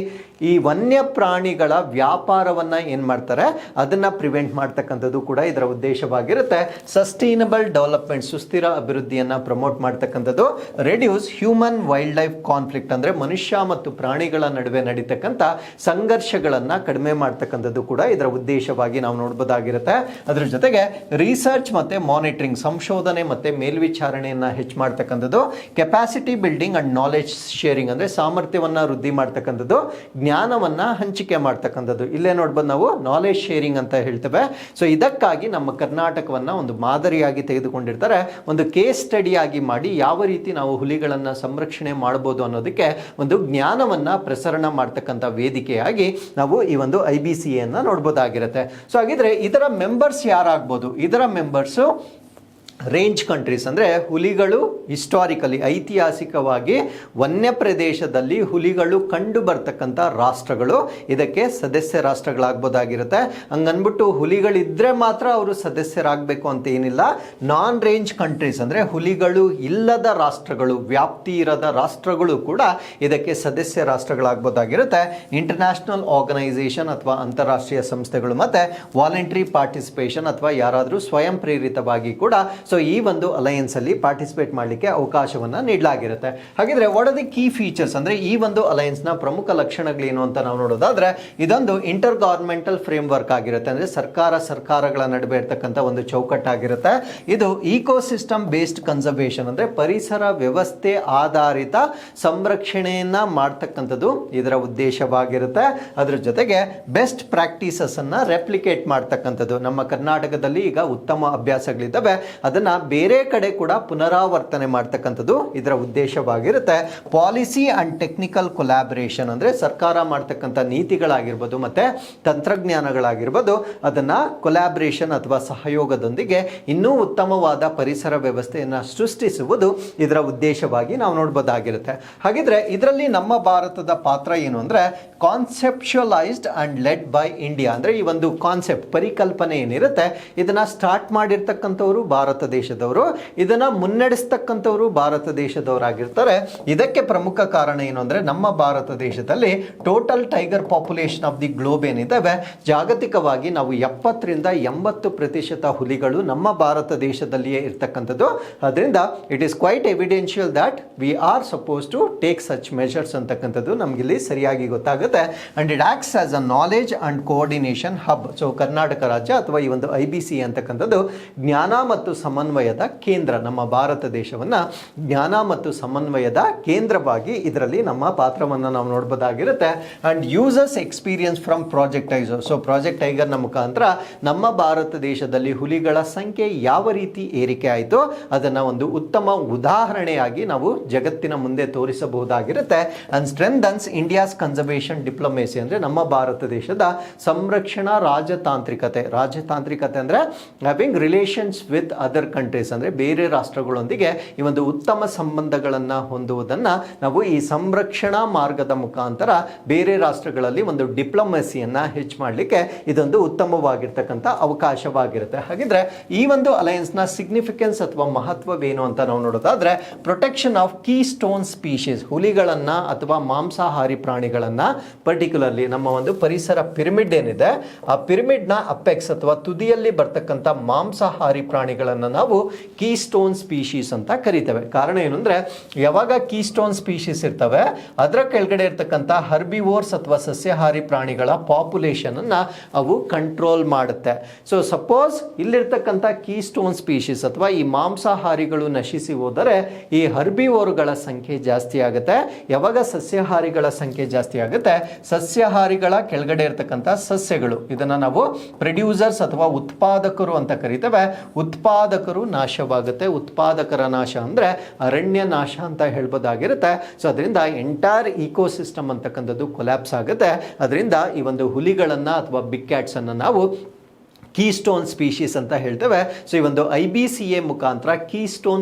ಈ ವನ್ಯ ಪ್ರಾಣಿಗಳ ವ್ಯಾಪಾರವನ್ನ ಏನ್ ಮಾಡ್ತಾರೆ ಅದನ್ನ ಪ್ರಿವೆಂಟ್ ಮಾಡ್ತಕ್ಕಂಥದ್ದು ಕೂಡ ಇದರ ಉದ್ದೇಶವಾಗಿರುತ್ತೆ. ಸಸ್ಟೈನಬಲ್ ಡೆವಲಪ್ಮೆಂಟ್, ಸುಸ್ಥಿರ ಅಭಿವೃದ್ಧಿಯನ್ನ ಪ್ರಮೋಟ್ ಮಾಡ್ತಕ್ಕಂಥದ್ದು, reduce human wild life conflict, ಅಂದ್ರೆ ಮನುಷ್ಯ ಮತ್ತು ಪ್ರಾಣಿಗಳ ನಡುವೆ ನಡೀತಕ್ಕಂಥ ಸಂಘರ್ಷಗಳನ್ನ ಕಡಿಮೆ ಮಾಡ್ತಕ್ಕಂಥದ್ದು ಕೂಡ ಇದರ ಉದ್ದೇಶವಾಗಿ ನಾವು ನೋಡಬಹುದಾಗಿರುತ್ತೆ. ಅದರ ಜೊತೆಗೆ ರಿಸರ್ಚ್ ಮತ್ತೆ ಮಾನಿಟರಿಂಗ್, ಸಂಶೋಧನೆ ಮತ್ತೆ ಮೇಲ್ವಿಚಾರಣೆಯನ್ನ ಹೆಚ್ಚು ಮಾಡ್ತಕ್ಕಂಥದ್ದು, capacity building and knowledge sharing, ಅಂದ್ರೆ ಸಾಮರ್ಥ್ಯವನ್ನ ವೃದ್ಧಿ ಮಾಡ್ತಕ್ಕಂಥದ್ದು, ಜ್ಞಾನವನ್ನ ಹಂಚಿಕೆ ಮಾಡ್ತಕ್ಕಂಥದ್ದು. ಇಲ್ಲೇ ನೋಡ್ಬೋದು ನಾವು ನಾಲೆಜ್ ಶೇರಿಂಗ್ ಅಂತ ಹೇಳ್ತೇವೆ. ಸೊ ಇದಕ್ಕಾಗಿ ನಮ್ಮ ಕರ್ನಾಟಕವನ್ನ ಒಂದು ಮಾದರಿಯಾಗಿ ತೆಗೆದುಕೊಂಡಿರ್ತಾರೆ, ಒಂದು ಕೇಸ್ ಸ್ಟಡಿ ಆಗಿ ಮಾಡಿ ಯಾವ ರೀತಿ ನಾವು ಹುಲಿಗಳನ್ನ ಸಂರಕ್ಷಣೆ ಮಾಡಬಹುದು ಅನ್ನೋದಕ್ಕೆ ಒಂದು ಜ್ಞಾನವನ್ನ ಪ್ರಸರಣ ಮಾಡ್ತಕ್ಕಂಥ ವೇದಿಕೆಯಾಗಿ ನಾವು ಈ ಒಂದು IBCA ಅನ್ನ ನೋಡ್ಬೋದಾಗಿರುತ್ತೆ. ಸೊ ಹಾಗಿದ್ರೆ ಇದರ ಮೆಂಬರ್ಸ್ ಯಾರಾಗ್ಬೋದು? ಇದರ ಮೆಂಬರ್ಸು ರೇಂಜ್ ಕಂಟ್ರೀಸ್, ಅಂದರೆ ಹುಲಿಗಳು ಹಿಸ್ಟಾರಿಕಲಿ ಐತಿಹಾಸಿಕವಾಗಿ ವನ್ಯ ಪ್ರದೇಶದಲ್ಲಿ ಹುಲಿಗಳು ಕಂಡು ಬರ್ತಕ್ಕಂಥ ರಾಷ್ಟ್ರಗಳು ಇದಕ್ಕೆ ಸದಸ್ಯ ರಾಷ್ಟ್ರಗಳಾಗ್ಬೋದಾಗಿರುತ್ತೆ. ಹಂಗನ್ಬಿಟ್ಟು ಹುಲಿಗಳಿದ್ರೆ ಮಾತ್ರ ಅವರು ಸದಸ್ಯರಾಗಬೇಕು ಅಂತ ಏನಿಲ್ಲ. ನಾನ್ ರೇಂಜ್ ಕಂಟ್ರೀಸ್ ಅಂದರೆ ಹುಲಿಗಳು ಇಲ್ಲದ ರಾಷ್ಟ್ರಗಳು, ವ್ಯಾಪ್ತಿ ಇರದ ರಾಷ್ಟ್ರಗಳು ಕೂಡ ಇದಕ್ಕೆ ಸದಸ್ಯ ರಾಷ್ಟ್ರಗಳಾಗ್ಬೋದಾಗಿರುತ್ತೆ. ಇಂಟರ್ನ್ಯಾಷನಲ್ ಆರ್ಗನೈಸೇಷನ್ ಅಥವಾ ಅಂತಾರಾಷ್ಟ್ರೀಯ ಸಂಸ್ಥೆಗಳು ಮತ್ತೆ ವಾಲಂಟರಿ ಪಾರ್ಟಿಸಿಪೇಷನ್ ಅಥವಾ ಯಾರಾದರೂ ಸ್ವಯಂ ಪ್ರೇರಿತವಾಗಿ ಕೂಡ ಸೊ ಈ ಒಂದು ಅಲಯನ್ಸ್ ಅಲ್ಲಿ ಪಾರ್ಟಿಸಿಪೇಟ್ ಮಾಡಲಿಕ್ಕೆ ಅವಕಾಶವನ್ನ ನೀಡಲಾಗಿರುತ್ತೆ. ಹಾಗಿದ್ರೆ what are the key features, ಅಂದ್ರೆ ಈ ಒಂದು ಅಲಯನ್ಸ್ ನ ಪ್ರಮುಖ ಲಕ್ಷಣಗಳೇನು ಅಂತ ನಾವು ನೋಡೋದಾದ್ರೆ ಇದೊಂದು ಇಂಟರ್ ಗವರ್ಮೆಂಟಲ್ ಫ್ರೇಮ್ ವರ್ಕ್ ಆಗಿರುತ್ತೆ, ಅಂದ್ರೆ ಸರ್ಕಾರಗಳ ನಡುವೆ ಇರತಕ್ಕಂಥ ಒಂದು ಚೌಕಟ್ಟಾಗಿರುತ್ತೆ. ಇದು ಇಕೋಸಿಸ್ಟಮ್ ಬೇಸ್ಡ್ ಕನ್ಸರ್ವೇಷನ್, ಅಂದ್ರೆ ಪರಿಸರ ವ್ಯವಸ್ಥೆ ಆಧಾರಿತ ಸಂರಕ್ಷಣೆಯನ್ನ ಮಾಡ್ತಕ್ಕಂಥದ್ದು ಇದರ ಉದ್ದೇಶವಾಗಿರುತ್ತೆ. ಅದರ ಜೊತೆಗೆ ಬೆಸ್ಟ್ ಪ್ರಾಕ್ಟೀಸಸ್ ಅನ್ನ ರೆಪ್ಲಿಕೇಟ್ ಮಾಡ್ತಕ್ಕಂಥದ್ದು. ನಮ್ಮ ಕರ್ನಾಟಕದಲ್ಲಿ ಈಗ ಉತ್ತಮ ಅಭ್ಯಾಸಗಳಿದ್ದಾವೆ, ಅದನ್ನ ಬೇರೆ ಕಡೆ ಕೂಡ ಪುನರಾವರ್ತನೆ ಮಾಡ್ತಕ್ಕಂಥದ್ದು ಇದರ ಉದ್ದೇಶವಾಗಿರುತ್ತೆ. ಪಾಲಿಸಿ ಅಂಡ್ ಟೆಕ್ನಿಕಲ್ ಕೊಲಾಬರೇಷನ್, ಅಂದ್ರೆ ಸರ್ಕಾರ ಮಾಡ್ತಕ್ಕಂಥ ನೀತಿಗಳಾಗಿರ್ಬೋದು ಮತ್ತೆ ತಂತ್ರಜ್ಞಾನಗಳಾಗಿರ್ಬೋದು ಅದನ್ನ ಕೊಲಾಬರೇಷನ್ ಅಥವಾ ಸಹಯೋಗದೊಂದಿಗೆ ಇನ್ನೂ ಉತ್ತಮವಾದ ಪರಿಸರ ವ್ಯವಸ್ಥೆಯನ್ನು ಸೃಷ್ಟಿಸುವುದು ಇದರ ಉದ್ದೇಶವಾಗಿ ನಾವು ನೋಡಬಹುದಾಗಿರುತ್ತೆ. ಹಾಗಿದ್ರೆ ಇದರಲ್ಲಿ ನಮ್ಮ ಭಾರತದ ಪಾತ್ರ ಏನು ಅಂದ್ರೆ ಕಾನ್ಸೆಪ್ಚುಯಲೈಸ್ಡ್ ಅಂಡ್ ಲೆಡ್ ಬೈ ಇಂಡಿಯಾ, ಅಂದ್ರೆ ಈ ಒಂದು ಕಾನ್ಸೆಪ್ಟ್ ಪರಿಕಲ್ಪನೆ ಏನಿರುತ್ತೆ ಇದನ್ನ ಸ್ಟಾರ್ಟ್ ಮಾಡಿರ್ತಕ್ಕಂಥವ್ರು ಭಾರತ ದೇಶದವರು, ಇದನ್ನ ಮುನ್ನಡೆಸ್ತಕ್ಕಂಥವ್ರು ಭಾರತ ದೇಶದವರಾಗಿರ್ತಾರೆ. ಇದಕ್ಕೆ ಪ್ರಮುಖ ಕಾರಣ ಏನು ಅಂದ್ರೆ ನಮ್ಮ ಭಾರತ ದೇಶದಲ್ಲಿ total tiger population of the globe ಏನಿದ್ದಾವೆ ಜಾಗತಿಕವಾಗಿ ನಾವು 70-80% ಹುಲಿಗಳು ನಮ್ಮ ಭಾರತ ದೇಶದಲ್ಲಿಯೇ ಇರ್ತಕ್ಕಂಥದ್ದು. ಅದರಿಂದ it is quite evidential that we are suppose to take such measures ಅಂತಕ್ಕಂಥದ್ದು ನಮಗಿಲ್ಲಿ ಸರಿಯಾಗಿ ಗೊತ್ತಾಗುತ್ತೆ. And it acts as a knowledge and coordination hub. So Karnataka ರಾಜ್ಯ ಅಥವಾ ಈ ಒಂದು IBCA ಅಂತಕ್ಕಂಥದ್ದು ಜ್ಞಾನ ಮತ್ತು ಸಮನ್ವಯದ ಕೇಂದ್ರ. ನಮ್ಮ ಭಾರತ ದೇಶವನ್ನ ಜ್ಞಾನ ಮತ್ತು ಸಮನ್ವಯದ ಕೇಂದ್ರವಾಗಿ ಇದರಲ್ಲಿ ನಮ್ಮ ಪಾತ್ರವನ್ನು ನಾವು ನೋಡಬಹುದಾಗಿರುತ್ತೆ. And uses experience from project tiger. So project ಟೈಗರ್ನ ಮುಖಾಂತರ ನಮ್ಮ ಭಾರತ ದೇಶದಲ್ಲಿ ಹುಲಿಗಳ ಸಂಖ್ಯೆ ಯಾವ ರೀತಿ ಏರಿಕೆ ಆಯಿತು ಅದನ್ನ ಒಂದು ಉತ್ತಮ ಉದಾಹರಣೆಯಾಗಿ ನಾವು ಜಗತ್ತಿನ ಮುಂದೆ ತೋರಿಸಬಹುದಾಗಿರುತ್ತೆ. ಅಂಡ್ ಸ್ಟ್ರೆಂಥನ್ಸ್ ಇಂಡಿಯಾಸ್ ಕನ್ಸರ್ವೇಷನ್ ಡಿಪ್ಲೊಮೇಸಿ, ಅಂದ್ರೆ ನಮ್ಮ ಭಾರತ ದೇಶದ ಸಂರಕ್ಷಣಾ ರಾಜತಾಂತ್ರಿಕತೆ ಅಂದ್ರೆ having relations with other countries, ಅಂದ್ರೆ ಬೇರೆ ರಾಷ್ಟ್ರಗಳೊಂದಿಗೆ ಈ ಒಂದು ಉತ್ತಮ ಸಂಬಂಧಗಳನ್ನ ಹೊಂದುವುದನ್ನ ನಾವು ಈ ಸಂರಕ್ಷಣಾ ಮಾರ್ಗದ ಮುಖಾಂತರ ಬೇರೆ ರಾಷ್ಟ್ರಗಳಲ್ಲಿ ಒಂದು ಡಿಪ್ಲೊಮಸಿಯನ್ನ ಹೆಚ್ಚು ಮಾಡಲಿಕ್ಕೆ ಇದೊಂದು ಉತ್ತಮವಾಗಿರ್ತಕ್ಕಂಥ ಅವಕಾಶವಾಗಿರುತ್ತೆ. ಹಾಗಿದ್ರೆ ಈ ಒಂದು ಅಲಯನ್ಸ್ ನ ಸಿಗ್ನಿಫಿಕೆನ್ಸ್ ಅಥವಾ ಮಹತ್ವವೇನು ಅಂತ ನಾವು ನೋಡೋದಾದ್ರೆ protection of keystone species, ಹುಲಿಗಳನ್ನ ಅಥವಾ ಮಾಂಸಾಹಾರಿ ಪ್ರಾಣಿಗಳನ್ನ ಪರ್ಟಿಕ್ಯುಲರ್ಲಿ ನಮ್ಮ ಒಂದು ಪರಿಸರ ಪಿರಮಿಡ್ ಏನಿದೆ ಆ ಪಿರಮಿಡ್ ನ ಅಪೆಕ್ಸ್ ಅಥವಾ ತುದಿಯಲ್ಲಿ ಬರ್ತಕ್ಕಂಥ ಮಾಂಸಾಹಾರಿ ಪ್ರಾಣಿಗಳನ್ನ ನಾವು ಕೀಸ್ಟೋನ್ ಸ್ಪೀಶೀಸ್ ಅಂತ ಕರಿತೇವೆ. ಕಾರಣ ಏನು ಅಂದರೆ, ಯಾವಾಗ ಕೀಸ್ಟೋನ್ ಸ್ಪೀಶೀಸ್ ಇರ್ತವೆ ಅದರ ಕೆಳಗಡೆ ಇರ್ತಕ್ಕಂಥ ಹರ್ಬಿವೋರ್ಸ್ ಅಥವಾ ಸಸ್ಯಾಹಾರಿ ಪ್ರಾಣಿಗಳ ಪಾಪ್ಯುಲೇಷನ್ ಅನ್ನ ಅವು ಕಂಟ್ರೋಲ್ ಮಾಡುತ್ತೆ. ಸೊ ಸಪೋಸ್ ಇಲ್ಲಿರ್ತಕ್ಕಂಥ ಕೀಸ್ಟೋನ್ ಸ್ಪೀಶೀಸ್ ಅಥವಾ ಈ ಮಾಂಸಾಹಾರಿಗಳು ನಶಿಸಿ ಹೋದರೆ ಈ ಹರ್ಬಿವೋರ್ಗಳ ಸಂಖ್ಯೆ ಜಾಸ್ತಿ ಆಗುತ್ತೆ. ಯಾವಾಗ ಸಸ್ಯಾಹಾರಿಗಳ ಸಂಖ್ಯೆ ಜಾಸ್ತಿ ಆಗುತ್ತೆ, ಸಸ್ಯಾಹಾರಿಗಳ ಕೆಳಗಡೆ ಇರ್ತಕ್ಕಂಥ ಸಸ್ಯಗಳು, ಇದನ್ನ ನಾವು ಪ್ರೊಡ್ಯೂಸರ್ಸ್ ಅಥವಾ ಉತ್ಪಾದಕರು ಅಂತ ಕರಿತೇವೆ, ಉತ್ಪಾದಕರು ನಾಶವಾಗುತ್ತೆ. ಉತ್ಪಾದಕರ ನಾಶ ಅಂದ್ರೆ ಅರಣ್ಯ ನಾಶ ಅಂತ ಹೇಳ್ಬೋದಾಗಿರುತ್ತೆ. ಸೊ ಅದರಿಂದ ಎಂಟೈರ್ ಇಕೋಸಿಸ್ಟಮ್ ಅಂತಕ್ಕಂಥದ್ದು ಕೊಲ್ಯಾಪ್ಸ್ ಆಗುತ್ತೆ. ಅದರಿಂದ ಈ ಒಂದು ಹುಲಿಗಳನ್ನ ಅಥವಾ ಬಿಗ್ ಕ್ಯಾಟ್ಸ್ ಅನ್ನ ನಾವು ಕೀಸ್ಟೋನ್ ಸ್ಪೀಶೀಸ್ ಅಂತ ಹೇಳ್ತೇವೆ. ಸೊ ಈ ಒಂದು IBCA ಮುಖಾಂತರ ಕೀಸ್ಟೋನ್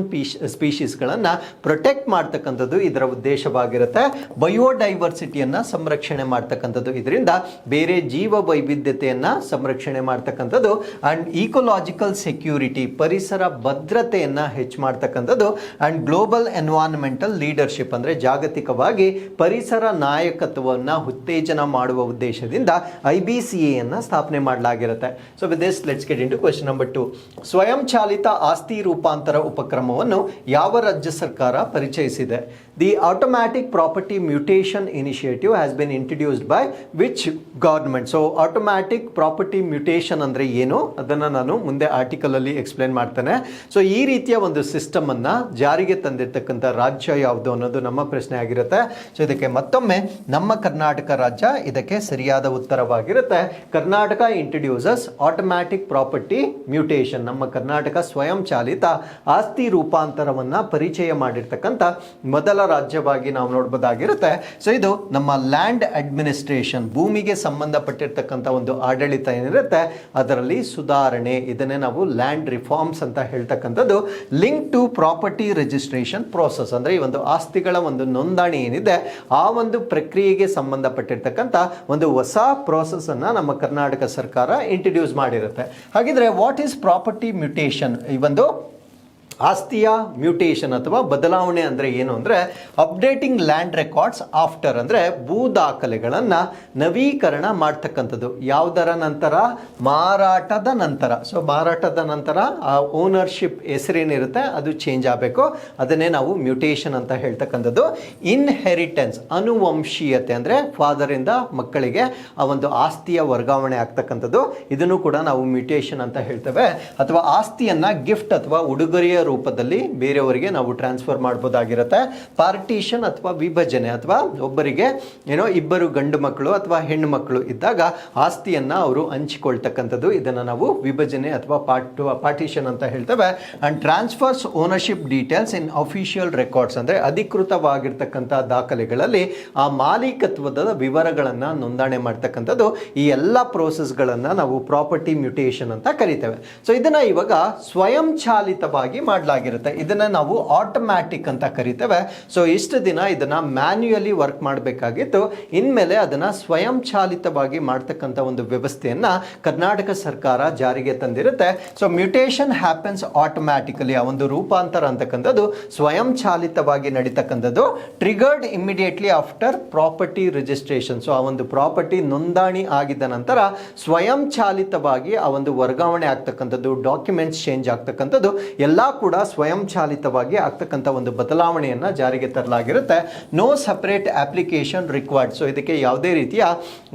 ಸ್ಪೀಶೀಸ್ಗಳನ್ನು ಪ್ರೊಟೆಕ್ಟ್ ಮಾಡ್ತಕ್ಕಂಥದ್ದು ಇದರ ಉದ್ದೇಶವಾಗಿರುತ್ತೆ. ಬಯೋಡೈವರ್ಸಿಟಿಯನ್ನು ಸಂರಕ್ಷಣೆ ಮಾಡ್ತಕ್ಕಂಥದ್ದು, ಇದರಿಂದ ಬೇರೆ ಜೀವ ವೈವಿಧ್ಯತೆಯನ್ನು ಸಂರಕ್ಷಣೆ ಮಾಡ್ತಕ್ಕಂಥದ್ದು, ಆ್ಯಂಡ್ ಈಕೋಲಾಜಿಕಲ್ ಸೆಕ್ಯೂರಿಟಿ ಪರಿಸರ ಭದ್ರತೆಯನ್ನು ಹೆಚ್ಚು ಮಾಡ್ತಕ್ಕಂಥದ್ದು, ಆ್ಯಂಡ್ ಗ್ಲೋಬಲ್ ಎನ್ವೈರನ್ಮೆಂಟಲ್ ಲೀಡರ್ಶಿಪ್ ಅಂದರೆ ಜಾಗತಿಕವಾಗಿ ಪರಿಸರ ನಾಯಕತ್ವವನ್ನು ಉತ್ತೇಜನ ಮಾಡುವ ಉದ್ದೇಶದಿಂದ IBCAಯನ್ನು ಸ್ಥಾಪನೆ ಮಾಡಲಾಗಿರುತ್ತೆ. So with this, let's get into question number 2. ಸ್ವಯಂ ಚಾಲಿತ ಆಸ್ತಿ ರೂಪಾಂತರ ಉಪಕ್ರಮವನ್ನು ಯಾವ ರಾಜ್ಯ ಸರ್ಕಾರ ಪರಿಚಯಿಸಿದೆ? The automatic property mutation initiative has been introduced by which government? So automatic property mutation ಅಂದ್ರೆ ಏನು ಅದನ್ನ ನಾನು ಮುಂದೆ ಆರ್ಟಿಕಲ್ ಅಲ್ಲಿ ಎಕ್ಸ್ಪ್ಲೇನ್ ಮಾಡ್ತೇನೆ. ಸೊ ಈ ರೀತಿಯ ಒಂದು ಸಿಸ್ಟಮ್ ಅನ್ನ ಜಾರಿಗೆ ತಂದಿರತಕ್ಕಂಥ ರಾಜ್ಯ ಯಾವುದು ಅನ್ನೋದು ನಮ್ಮ ಪ್ರಶ್ನೆ ಆಗಿರುತ್ತೆ. ಸೊ ಇದಕ್ಕೆ ಮತ್ತೊಮ್ಮೆ ನಮ್ಮ ಕರ್ನಾಟಕ ರಾಜ್ಯ ಇದಕ್ಕೆ ಸರಿಯಾದ ಉತ್ತರವಾಗಿರುತ್ತೆ. Karnataka introduces automatic property mutation. ನಮ್ಮ ಕರ್ನಾಟಕ ಸ್ವಯಂ ಚಾಲಿತ ಆಸ್ತಿ ರೂಪಾಂತರವನ್ನ ಪರಿಚಯ ಮಾಡಿರ್ತಕ್ಕಂಥ ಮೊದಲ ರಾಜ್ಯವಾಗಿ ನಾವು ನೋಡಬಹುದಾಗಿರುತ್ತೆ. ಸೊ ಇದು ನಮ್ಮ ಲ್ಯಾಂಡ್ ಅಡ್ಮಿನಿಸ್ಟ್ರೇಷನ್, ಭೂಮಿಗೆ ಸಂಬಂಧಪಟ್ಟಿರ್ತಕ್ಕಂಥ ಒಂದು ಆಡಳಿತ ಏನಿರುತ್ತೆ ಅದರಲ್ಲಿ ಸುಧಾರಣೆ, ಇದನ್ನೇ ನಾವು ಲ್ಯಾಂಡ್ ರಿಫಾರ್ಮ್ಸ್ ಅಂತ ಹೇಳ್ತಕ್ಕಂಥದ್ದು. Link to property registration process ಅಂದ್ರೆ ಈ ಒಂದು ಆಸ್ತಿಗಳ ಒಂದು ನೋಂದಣಿ ಏನಿದೆ ಆ ಒಂದು ಪ್ರಕ್ರಿಯೆಗೆ ಸಂಬಂಧಪಟ್ಟಿರ್ತಕ್ಕಂಥ ಒಂದು ಹೊಸ ಪ್ರೋಸೆಸ್ ಅನ್ನ ನಮ್ಮ ಕರ್ನಾಟಕ ಸರ್ಕಾರ ಇಂಟ್ರೊಡ್ಯೂಸ್ ಮಾಡಿರುತ್ತೆ. ಹಾಗಿದ್ರೆ ವಾಟ್ ಈಸ್ ಪ್ರಾಪರ್ಟಿ ಮ್ಯೂಟೇಷನ್? ಈ ಒಂದು ಆಸ್ತಿಯ ಮ್ಯೂಟೇಷನ್ ಅಥವಾ ಬದಲಾವಣೆ ಅಂದರೆ ಏನು ಅಂದರೆ ಅಪ್ಡೇಟಿಂಗ್ ಲ್ಯಾಂಡ್ ರೆಕಾರ್ಡ್ಸ್ ಆಫ್ಟರ್ ಅಂದರೆ ಭೂ ದಾಖಲೆಗಳನ್ನು ನವೀಕರಣ ಮಾಡ್ತಕ್ಕಂಥದ್ದು. ಯಾವುದರ ನಂತರ? ಮಾರಾಟದ ನಂತರ. ಸೊ ಮಾರಾಟದ ನಂತರ ಆ ಓನರ್ಶಿಪ್ ಹೆಸರೇನಿರುತ್ತೆ ಅದು ಚೇಂಜ್ ಆಗಬೇಕು, ಅದನ್ನೇ ನಾವು ಮ್ಯೂಟೇಷನ್ ಅಂತ ಹೇಳ್ತಕ್ಕಂಥದ್ದು. ಇನ್ಹೆರಿಟೆನ್ಸ್ ಅನುವಂಶೀಯತೆ ಅಂದರೆ ಫಾದರಿಂದ ಮಕ್ಕಳಿಗೆ ಆ ಒಂದು ಆಸ್ತಿಯ ವರ್ಗಾವಣೆ ಆಗ್ತಕ್ಕಂಥದ್ದು, ಇದನ್ನು ಕೂಡ ನಾವು ಮ್ಯೂಟೇಷನ್ ಅಂತ ಹೇಳ್ತೇವೆ. ಅಥವಾ ಆಸ್ತಿಯನ್ನು ಗಿಫ್ಟ್ ಅಥವಾ ಉಡುಗೊರೆಯ ರೂಪದಲ್ಲಿ ಬೇರೆಯವರಿಗೆ ನಾವು ಟ್ರಾನ್ಸ್ಫರ್ ಮಾಡಬಹುದಾಗಿರುತ್ತೆ. ಪಾರ್ಟಿಷನ್ ಅಥವಾ ವಿಭಜನೆ, ಅಥವಾ ಒಬ್ಬರಿಗೆ ಇಬ್ಬರು ಗಂಡು ಮಕ್ಕಳು ಅಥವಾ ಹೆಣ್ಣು ಮಕ್ಕಳು ಇದ್ದಾಗ ಆಸ್ತಿಯನ್ನ ಅವರು ಹಂಚಿಕೊಳ್ತಕ್ಕಂಥದ್ದು, ಇದನ್ನು ನಾವು ವಿಭಜನೆ ಅಥವಾ ಪಾರ್ಟಿಷನ್ ಅಂತ ಹೇಳ್ತೇವೆ. And transfers ownership details in official records ಅಂದ್ರೆ ಅಧಿಕೃತವಾಗಿರ್ತಕ್ಕಂಥ ದಾಖಲೆಗಳಲ್ಲಿ ಆ ಮಾಲೀಕತ್ವದ ವಿವರಗಳನ್ನು ನೋಂದಣಿ ಮಾಡ್ತಕ್ಕಂಥದ್ದು. ಈ ಎಲ್ಲ ಪ್ರೋಸೆಸ್ಗಳನ್ನು ನಾವು ಪ್ರಾಪರ್ಟಿ ಮ್ಯೂಟೇಷನ್ ಅಂತ ಕರಿತೇವೆ. ಸೊ ಇದನ್ನ ಇವಾಗ ಸ್ವಯಂ ಚಾಲಿತವಾಗಿ ಮಾಡಲಾಗಿರುತ್ತೆ, ಇದನ್ನ ನಾವು ಆಟೋಮ್ಯಾಟಿಕ್ ಅಂತ ಕರಿತೇವೆ. ಸೊ ಇಷ್ಟು ದಿನ ಇದನ್ನ ಮ್ಯಾನ್ಯುಯಲಿ ವರ್ಕ್ ಮಾಡಬೇಕಾಗಿತ್ತು, ಇನ್ಮೇಲೆ ಅದನ್ನ ಸ್ವಯಂ ಚಾಲಿತವಾಗಿ ಮಾಡ್ತಕ್ಕಂಥ ಒಂದು ವ್ಯವಸ್ಥೆಯನ್ನ ಕರ್ನಾಟಕ ಸರ್ಕಾರ ಜಾರಿಗೆ ತಂದಿರುತ್ತೆ. ಸೊ ಮ್ಯೂಟೇಷನ್ ಹ್ಯಾಪನ್ಸ್ ಆಟೋಮ್ಯಾಟಿಕಲಿ, ಆ ಒಂದು ರೂಪಾಂತರ ಅಂತಕ್ಕಂಥದ್ದು ಸ್ವಯಂ ಚಾಲಿತವಾಗಿ ನಡೀತಕ್ಕಂಥದ್ದು. Triggered immediately after property registration. So ಆ ಒಂದು ಪ್ರಾಪರ್ಟಿ ನೋಂದಣಿ ಆಗಿದ ನಂತರ ಸ್ವಯಂ ಚಾಲಿತವಾಗಿ ಆ ಒಂದು ವರ್ಗಾವಣೆ ಆಗ್ತಕ್ಕಂಥದ್ದು, ಡಾಕ್ಯುಮೆಂಟ್ಸ್ ಚೇಂಜ್ ಆಗ್ತಕ್ಕಂಥದ್ದು ಎಲ್ಲ ಕೂಡ ಸ್ವಯಂ ಚಾಲಿತವಾಗಿ ಆಗ್ತಕ್ಕಂಥ ಒಂದು ಬದಲಾವಣೆಯನ್ನ ಜಾರಿಗೆ ತರಲಾಗಿರುತ್ತೆ. No separate application required. So ಇದಕ್ಕೆ ಯಾವುದೇ ರೀತಿಯ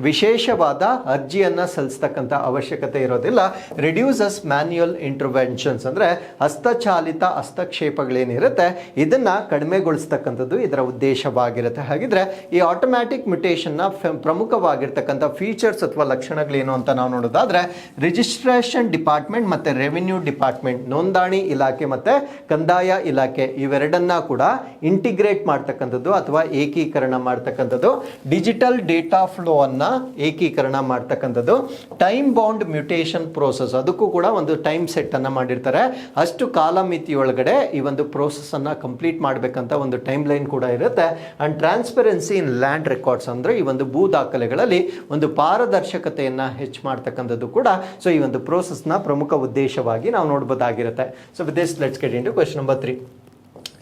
ವಿಶೇಷವಾದ ಅರ್ಜಿಯನ್ನ ಸಲ್ಲಿಸ್ತಕ್ಕಂಥ ಅವಶ್ಯಕತೆ ಇರೋದಿಲ್ಲ. ರಿಡ್ಯೂಸಸ್ ಮ್ಯಾನ್ಯುಯಲ್ ಇಂಟರ್ವೆನ್ಷನ್ಸ್ ಅಂದ್ರೆ ಹಸ್ತಚಾಲಿತ ಹಸ್ತಕ್ಷೇಪಗಳೇನಿರುತ್ತೆ ಇದನ್ನ ಕಡಿಮೆಗೊಳಿಸ್ತಕ್ಕಂಥದ್ದು ಇದರ ಉದ್ದೇಶವಾಗಿರುತ್ತೆ. ಹಾಗಿದ್ರೆ ಈ ಆಟೋಮ್ಯಾಟಿಕ್ ಮ್ಯೂಟೇಷನ್ ನ ಪ್ರಮುಖವಾಗಿರ್ತಕ್ಕಂಥ ಫೀಚರ್ಸ್ ಅಥವಾ ಲಕ್ಷಣಗಳೇನು ಅಂತ ನಾವು ನೋಡೋದಾದ್ರೆ, ರಿಜಿಸ್ಟ್ರೇಷನ್ ಡಿಪಾರ್ಟ್ಮೆಂಟ್ ಮತ್ತೆ ರೆವಿನ್ಯೂ ಡಿಪಾರ್ಟ್ಮೆಂಟ್, ನೋಂದಣಿ ಇಲಾಖೆ ಮತ್ತೆ ಕಂದಾಯ ಇಲಾಖೆ ಇವೆರಡನ್ನ ಕೂಡ ಇಂಟಿಗ್ರೇಟ್ ಮಾಡ್ತಕ್ಕಂಥದ್ದು ಅಥವಾ ಏಕೀಕರಣ ಮಾಡ್ತಕ್ಕಂಥದ್ದು. ಡಿಜಿಟಲ್ ಡೇಟಾ ಫ್ಲೋ ಅನ್ನ ಏಕೀಕರಣ ಮಾಡ್ತಕ್ಕಂಥದ್ದು. ಟೈಮ್ ಬೌಂಡ್ ಮ್ಯೂಟೇಷನ್ ಪ್ರೋಸೆಸ್, ಅದಕ್ಕೂ ಕೂಡ ಒಂದು ಟೈಮ್ ಸೆಟ್ ಅನ್ನ ಮಾಡಿರ್ತಾರೆ, ಅಷ್ಟು ಕಾಲಮಿತಿಯೊಳಗಡೆ ಈ ಒಂದು ಪ್ರೋಸೆಸ್ ಅನ್ನ ಕಂಪ್ಲೀಟ್ ಮಾಡಬೇಕಂತ ಒಂದು ಟೈಮ್ ಲೈನ್ ಕೂಡ ಇರುತ್ತೆ. And transparency in land records ಅಂದ್ರೆ ಈ ಒಂದು ಭೂ ದಾಖಲೆಗಳಲ್ಲಿ ಒಂದು ಪಾರದರ್ಶಕತೆಯನ್ನ ಹೆಚ್ಚು ಮಾಡ್ತಕ್ಕಂಥದ್ದು ಕೂಡ ಸೊ ಈ ಒಂದು ಪ್ರೋಸೆಸ್ ನ ಪ್ರಮುಖ ಉದ್ದೇಶವಾಗಿ ನಾವು ನೋಡಬಹುದಾಗಿರುತ್ತೆ. So with this let's get into question number 3.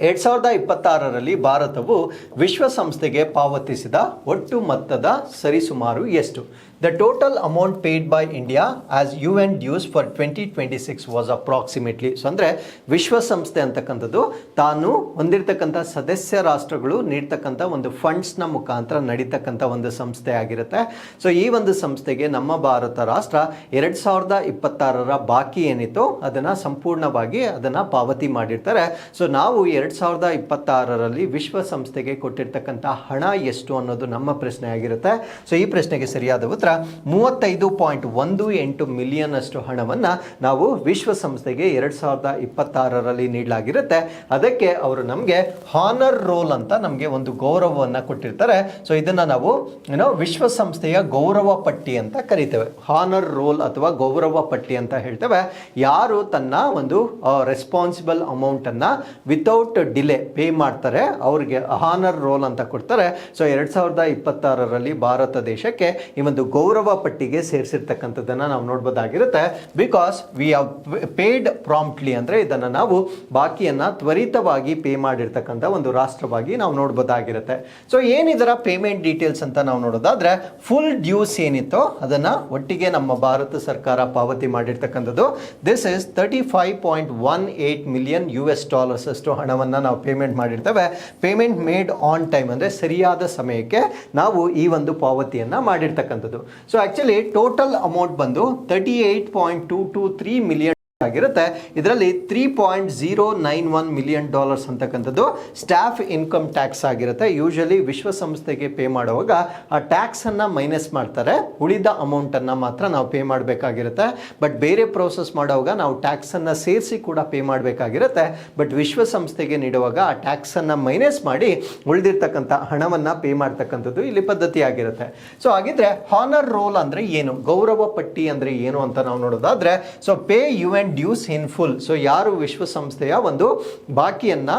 2026ರಲ್ಲಿ ಭಾರತವು ವಿಶ್ವಸಂಸ್ಥೆಗೆ ಪಾವತಿಸಿದ ಒಟ್ಟು ಮೊತ್ತದ ಸರಿಸುಮಾರು ಎಷ್ಟು? The total amount paid by India as UN dues for 2026 was approximately. So ಅಂದರೆ ವಿಶ್ವಸಂಸ್ಥೆ ಅಂತಕ್ಕಂಥದ್ದು ತಾನು ಹೊಂದಿರತಕ್ಕಂಥ ಸದಸ್ಯ ರಾಷ್ಟ್ರಗಳು ನೀಡ್ತಕ್ಕಂಥ ಒಂದು ಫಂಡ್ಸ್ನ ಮುಖಾಂತರ ನಡೀತಕ್ಕಂಥ ಒಂದು ಸಂಸ್ಥೆ ಆಗಿರುತ್ತೆ. ಸೊ ಈ ಒಂದು ಸಂಸ್ಥೆಗೆ ನಮ್ಮ ಭಾರತ ರಾಷ್ಟ್ರ 2026 ಬಾಕಿ ಏನಿತ್ತು ಅದನ್ನು ಸಂಪೂರ್ಣವಾಗಿ ಅದನ್ನು ಪಾವತಿ ಮಾಡಿರ್ತಾರೆ. ಸೊ ನಾವು 2026 ವಿಶ್ವಸಂಸ್ಥೆಗೆ ಕೊಟ್ಟಿರ್ತಕ್ಕಂಥ ಹಣ ಎಷ್ಟು ಅನ್ನೋದು ನಮ್ಮ ಪ್ರಶ್ನೆ ಆಗಿರುತ್ತೆ. ಸೊ ಈ ಪ್ರಶ್ನೆಗೆ ಸರಿಯಾದ ಉತ್ತರ 35.18 ಮಿಲಿಯನ್ ಅಷ್ಟು ಹಣವನ್ನು ನಾವು ವಿಶ್ವಸಂಸ್ಥೆಗೆ 2026 ನೀಡಲಾಗಿರುತ್ತೆ. ಅದಕ್ಕೆ ಅವರು ನಮಗೆ ಹಾನರ್ ರೋಲ್ ಅಂತ ನಮಗೆ ಒಂದು ಗೌರವವನ್ನು ಕೊಟ್ಟಿರ್ತಾರೆ. ಸೊ ಇದನ್ನು ನಾವು ವಿಶ್ವಸಂಸ್ಥೆಯ ಗೌರವ ಪಟ್ಟಿ ಅಂತ ಕರಿತೇವೆ. ಹಾನರ್ ರೋಲ್ ಅಥವಾ ಗೌರವ ಪಟ್ಟಿ ಅಂತ ಹೇಳ್ತೇವೆ. ಯಾರು ತನ್ನ ಒಂದು ರೆಸ್ಪಾನ್ಸಿಬಲ್ ಅಮೌಂಟನ್ನು ವಿತೌಟ್ ಡಿಲೇ ಪೇ ಮಾಡ್ತಾರೆ ಅವ್ರಿಗೆ ಹಾನರ್ ರೋಲ್ ಅಂತ ಕೊಡ್ತಾರೆ. ಸೊ 2026 ಭಾರತ ದೇಶಕ್ಕೆ ಈ ಒಂದು ಗೌರವ ಪಟ್ಟಿಗೆ ಸೇರಿಸಿರ್ತಕ್ಕಂಥದ್ದನ್ನು ನಾವು ನೋಡ್ಬೋದಾಗಿರುತ್ತೆ. Because we have paid promptly, ಅಂದರೆ ಇದನ್ನು ನಾವು ಬಾಕಿಯನ್ನು ತ್ವರಿತವಾಗಿ ಪೇ ಮಾಡಿರ್ತಕ್ಕಂಥ ಒಂದು ರಾಷ್ಟ್ರವಾಗಿ ನಾವು ನೋಡ್ಬೋದಾಗಿರುತ್ತೆ. ಸೊ ಏನಿದರ ಪೇಮೆಂಟ್ ಡೀಟೇಲ್ಸ್ ಅಂತ ನಾವು ನೋಡೋದಾದ್ರೆ, ಫುಲ್ ಡ್ಯೂಸ್ ಏನಿತ್ತೋ ಅದನ್ನು ಒಟ್ಟಿಗೆ ನಮ್ಮ ಭಾರತ ಸರ್ಕಾರ ಪಾವತಿ ಮಾಡಿರ್ತಕ್ಕಂಥದ್ದು. ದಿಸ್ ಇಸ್ 35.18 ಮಿಲಿಯನ್ US ಅಷ್ಟು ಹಣವನ್ನು ನಾವು ಪೇಮೆಂಟ್ ಮಾಡಿರ್ತೇವೆ. ಪೇಮೆಂಟ್ ಮೇಡ್ ಆನ್ ಟೈಮ್ ಅಂದರೆ ಸರಿಯಾದ ಸಮಯಕ್ಕೆ ನಾವು ಈ ಒಂದು ಪಾವತಿಯನ್ನು ಮಾಡಿರ್ತಕ್ಕಂಥದ್ದು. ಸೊ ಆ್ಯಕ್ಚುಲಿ ಟೋಟಲ್ ಅಮೌಂಟ್ ಬಂದು 38.223 ಮಿಲಿಯನ್ ಆಗಿರುತ್ತೆ. ಇದರಲ್ಲಿ $3.091 ಮಿಲಿಯನ್ ಅಂತಕ್ಕಂಥದ್ದು ಸ್ಟಾಫ್ ಇನ್ಕಮ್ ಟ್ಯಾಕ್ಸ್ ಆಗಿರುತ್ತೆ. ಯೂಶಲಿ ವಿಶ್ವಸಂಸ್ಥೆಗೆ ಪೇ ಮಾಡುವಾಗ ಆ ಟ್ಯಾಕ್ಸನ್ನು ಮೈನಸ್ ಮಾಡ್ತಾರೆ, ಉಳಿದ ಅಮೌಂಟನ್ನು ಮಾತ್ರ ನಾವು ಪೇ ಮಾಡಬೇಕಾಗಿರುತ್ತೆ. ಬಟ್ ಬೇರೆ ಪ್ರೋಸೆಸ್ ಮಾಡುವಾಗ ನಾವು ಟ್ಯಾಕ್ಸನ್ನು ಸೇರಿಸಿ ಕೂಡ ಪೇ ಮಾಡಬೇಕಾಗಿರುತ್ತೆ. ಬಟ್ ವಿಶ್ವಸಂಸ್ಥೆಗೆ ನೀಡುವಾಗ ಆ ಟ್ಯಾಕ್ಸನ್ನು ಮೈನಸ್ ಮಾಡಿ ಉಳಿದಿರ್ತಕ್ಕಂಥ ಹಣವನ್ನು ಪೇ ಮಾಡ್ತಕ್ಕಂಥದ್ದು ಇಲ್ಲಿ ಪದ್ಧತಿ ಆಗಿರುತ್ತೆ. ಸೊ ಹಾಗಿದ್ರೆ ಹಾನರ್ ರೋಲ್ ಅಂದರೆ ಏನು, ಗೌರವ ಪಟ್ಟಿ ಅಂದರೆ ಏನು ಅಂತ ನಾವು ನೋಡೋದಾದ್ರೆ, so pay UN dues in full. So ಯಾರು ವಿಶ್ವಸಂಸ್ಥೆಯ ಒಂದು ಬಾಕಿಯನ್ನು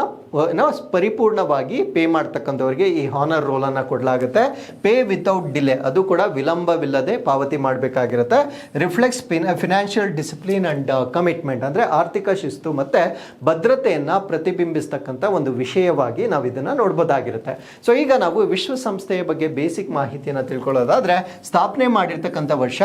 ಪರಿಪೂರ್ಣವಾಗಿ ಪೇ ಮಾಡ್ತಕ್ಕಂಥವ್ರಿಗೆ ಈ ಹಾನರ್ ರೋಲನ್ನು ಕೊಡಲಾಗುತ್ತೆ. ಪೇ ವಿತೌಟ್ ಡಿಲೇ, ಅದು ಕೂಡ ವಿಳಂಬವಿಲ್ಲದೆ ಪಾವತಿ ಮಾಡಬೇಕಾಗಿರುತ್ತೆ. Reflects financial discipline and commitment, ಅಂದರೆ ಆರ್ಥಿಕ ಶಿಸ್ತು ಮತ್ತು ಭದ್ರತೆಯನ್ನು ಪ್ರತಿಬಿಂಬಿಸ್ತಕ್ಕಂಥ ಒಂದು ವಿಷಯವಾಗಿ ನಾವು ಇದನ್ನು ನೋಡ್ಬೋದಾಗಿರುತ್ತೆ. ಸೊ ಈಗ ನಾವು ವಿಶ್ವಸಂಸ್ಥೆಯ ಬಗ್ಗೆ ಬೇಸಿಕ್ ಮಾಹಿತಿಯನ್ನು ತಿಳ್ಕೊಳ್ಳೋದಾದರೆ, ಸ್ಥಾಪನೆ ಮಾಡಿರ್ತಕ್ಕಂಥ ವರ್ಷ